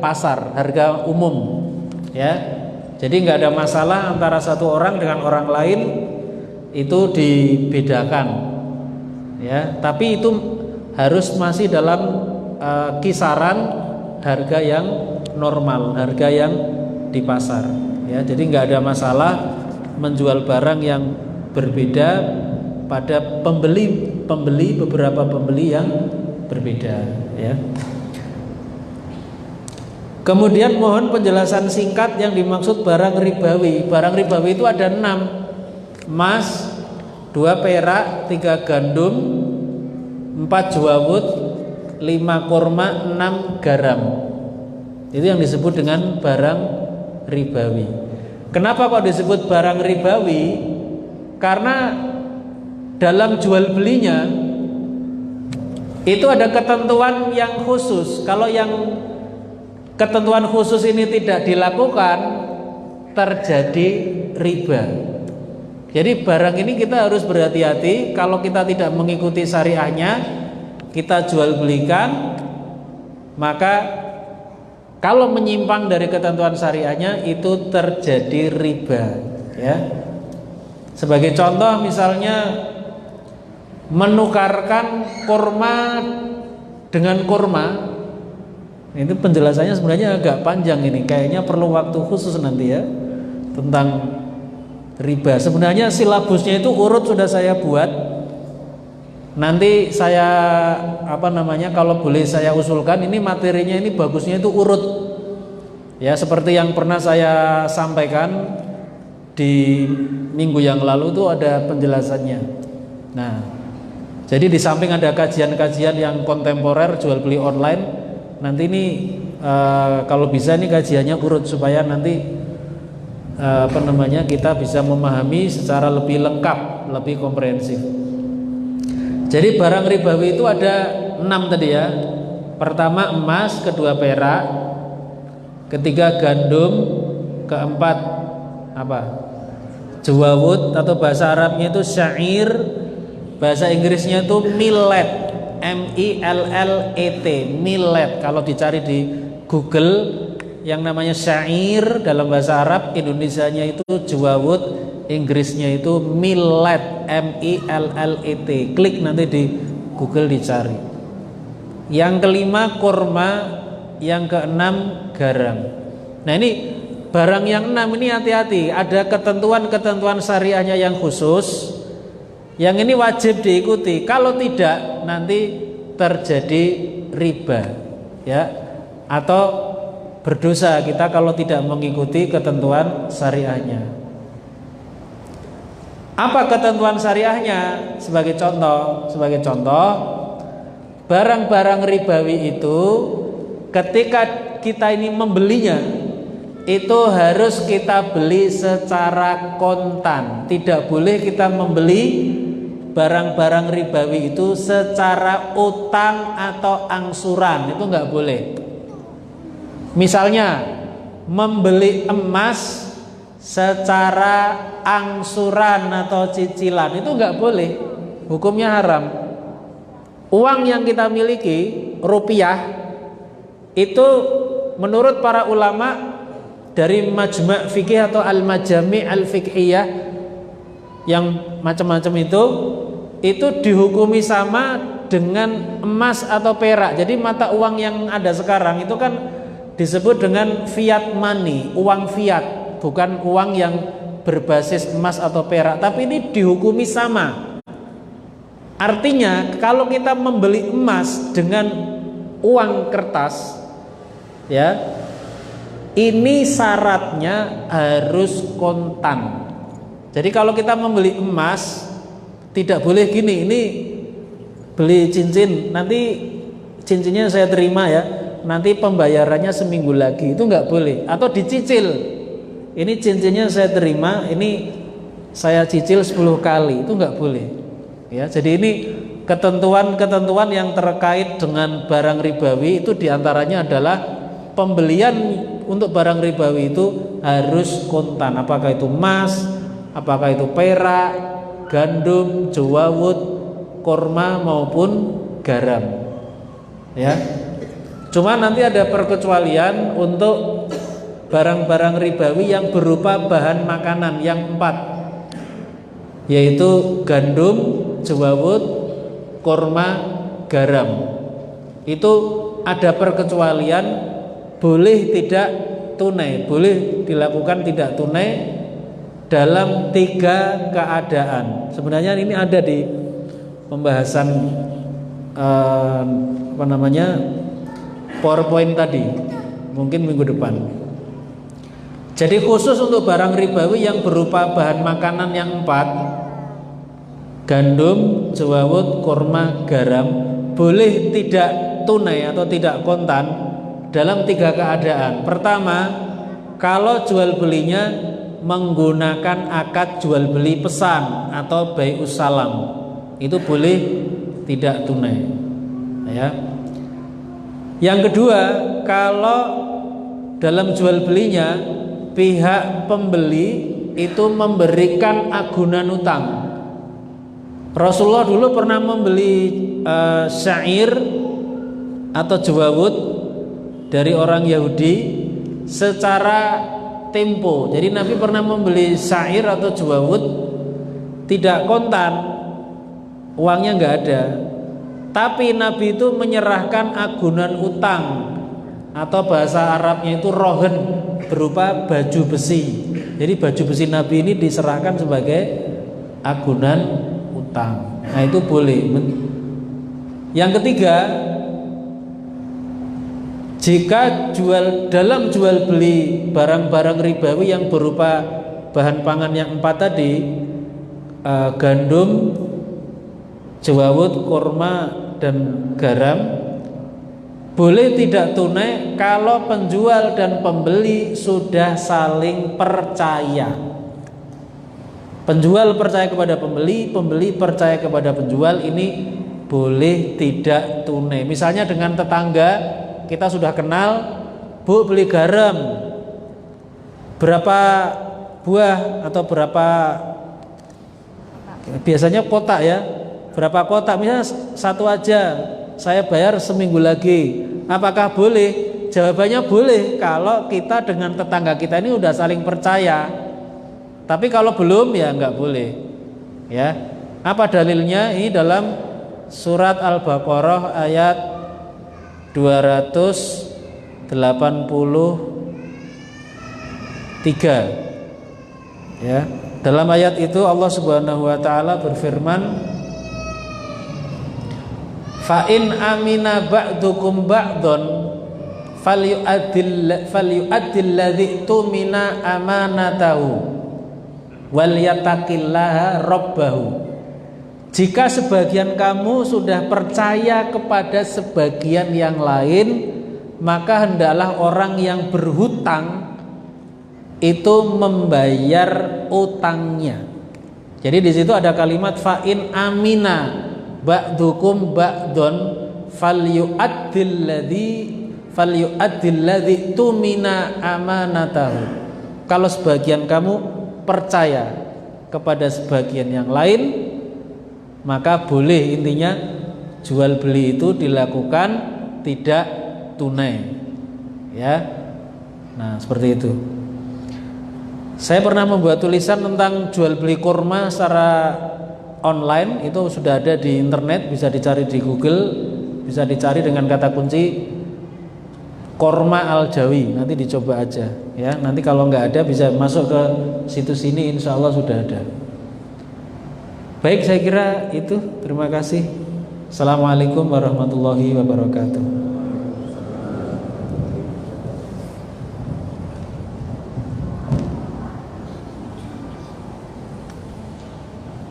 pasar, harga umum, ya. Jadi nggak ada masalah antara satu orang dengan orang lain itu dibedakan, ya. Tapi itu harus masih dalam kisaran harga yang normal, harga yang di pasar, ya. Jadi nggak ada masalah menjual barang yang berbeda pada beberapa pembeli yang berbeda, ya. Kemudian mohon penjelasan singkat yang dimaksud barang ribawi. Barang ribawi itu ada 6: emas, 2 perak, 3 gandum, 4 jawawut, 5 kurma, 6 garam. Itu yang disebut dengan barang ribawi. Kenapa kok disebut barang ribawi? Karena dalam jual belinya itu ada ketentuan yang khusus. Kalau yang ketentuan khusus ini tidak dilakukan, terjadi riba. Jadi barang ini kita harus berhati-hati. Kalau kita tidak mengikuti syariahnya, kita jual belikan, maka kalau menyimpang dari ketentuan syariahnya itu terjadi riba, ya. Sebagai contoh misalnya menukarkan kurma dengan kurma. Itu penjelasannya sebenarnya agak panjang ini, kayaknya perlu waktu khusus nanti ya tentang riba. Sebenarnya silabusnya itu urut sudah saya buat. Nanti saya kalau boleh saya usulkan, ini materinya ini bagusnya itu urut. Ya, seperti yang pernah saya sampaikan di minggu yang lalu itu ada penjelasannya. Nah, jadi di samping ada kajian-kajian yang kontemporer jual beli online, nanti ini kalau bisa ini kajiannya urut supaya nanti kita bisa memahami secara lebih lengkap, lebih komprehensif. Jadi barang ribawi itu ada 6 tadi ya. Pertama emas, kedua perak, ketiga gandum, keempat jawawut atau bahasa Arabnya itu syair, bahasa Inggrisnya itu millet, millet, millet. Kalau dicari di Google yang namanya syair dalam bahasa Arab, Indonesianya itu jawawut, Inggrisnya itu millet, millet. Klik nanti di Google dicari. Yang kelima kurma, yang keenam garam. Nah ini barang yang 6 ini hati-hati, ada ketentuan-ketentuan syariahnya yang khusus. Yang ini wajib diikuti. Kalau tidak nanti terjadi riba, ya, atau berdosa kita kalau tidak mengikuti ketentuan syariahnya. Apa ketentuan syariahnya? Sebagai contoh, barang-barang ribawi itu ketika kita ini membelinya itu harus kita beli secara kontan. Tidak boleh kita membeli barang-barang ribawi itu secara utang atau angsuran. Itu nggak boleh. Misalnya membeli emas secara angsuran atau cicilan, itu nggak boleh, hukumnya haram. Uang yang kita miliki, rupiah, itu menurut para ulama dari majma' fikih atau al-majami' al-fiqhiyah yang macam-macam itu dihukumi sama dengan emas atau perak. Jadi mata uang yang ada sekarang itu kan disebut dengan fiat money, uang fiat, bukan uang yang berbasis emas atau perak, tapi ini dihukumi sama. Artinya kalau kita membeli emas dengan uang kertas, ya, ini syaratnya harus kontan. Jadi kalau kita membeli emas tidak boleh gini, ini beli cincin, nanti cincinnya saya terima ya, nanti pembayarannya seminggu lagi, itu nggak boleh. Atau dicicil, ini cincinnya saya terima, ini saya cicil 10 kali, itu nggak boleh. Ya, jadi ini ketentuan-ketentuan yang terkait dengan barang ribawi itu diantaranya adalah pembelian untuk barang ribawi itu harus kontan. Apakah itu emas, apakah itu perak, gandum, jawawut, kurma maupun garam. Ya. Cuma nanti ada perkecualian untuk barang-barang ribawi yang berupa bahan makanan yang 4, yaitu gandum, jawawut, kurma, garam. Itu ada perkecualian, boleh tidak tunai, boleh dilakukan tidak tunai dalam 3 keadaan. Sebenarnya ini ada di pembahasan PowerPoint tadi, mungkin minggu depan. Jadi khusus untuk barang ribawi yang berupa bahan makanan yang 4, gandum, jawawut, kurma, garam, boleh tidak tunai atau tidak kontan dalam 3 keadaan. Pertama, kalau jual belinya menggunakan akad jual beli pesan atau bai'us salam, itu boleh tidak tunai, ya. Yang kedua, kalau dalam jual belinya pihak pembeli itu memberikan agunan utang. Rasulullah dulu pernah membeli syair atau jawawut dari orang Yahudi secara tempo. Jadi Nabi pernah membeli syair atau jawawut tidak kontan, uangnya nggak ada, tapi Nabi itu menyerahkan agunan utang atau bahasa Arabnya itu rohen, berupa baju besi. Jadi baju besi Nabi ini diserahkan sebagai agunan utang. Nah itu boleh. Yang ketiga, jika dalam jual beli barang-barang ribawi yang berupa bahan pangan yang 4 tadi, gandum, jawawut, kurma, dan garam, boleh tidak tunai kalau penjual dan pembeli sudah saling percaya. Penjual percaya kepada pembeli, pembeli percaya kepada penjual, ini boleh tidak tunai. Misalnya dengan tetangga, kita sudah kenal, Bu beli garam berapa buah atau berapa, biasanya kotak ya, berapa kotak, misalnya 1 aja, saya bayar seminggu lagi. Apakah boleh? Jawabannya boleh kalau kita dengan tetangga kita ini udah saling percaya. Tapi kalau belum ya nggak boleh. Ya. Apa dalilnya? Ini dalam surat Al-Baqarah ayat 283. Ya. Dalam ayat itu Allah Subhanahu wa taala berfirman, fa in amina ba'dukum ba'don falyu'addil ladzi tumina amanatahu wal yattaqillaha rabbahu. Jika sebagian kamu sudah percaya kepada sebagian yang lain, maka hendaklah orang yang berhutang itu membayar utangnya. Jadi di situ ada kalimat fa in amina ba'dukum ba'don falyu'addil ladzi tumina amanatahu. Kalau sebagian kamu percaya kepada sebagian yang lain, maka boleh, intinya jual beli itu dilakukan tidak tunai, ya. Nah seperti itu. Saya pernah membuat tulisan tentang jual beli kurma secara online, itu sudah ada di internet, bisa dicari di Google, bisa dicari dengan kata kunci Korma Al-Jawi, nanti dicoba aja ya. Nanti kalau nggak ada bisa masuk ke situs ini, insya Allah sudah ada. Baik, saya kira itu. Terima kasih. Assalamualaikum warahmatullahi wabarakatuh.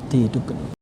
Dihidupkan.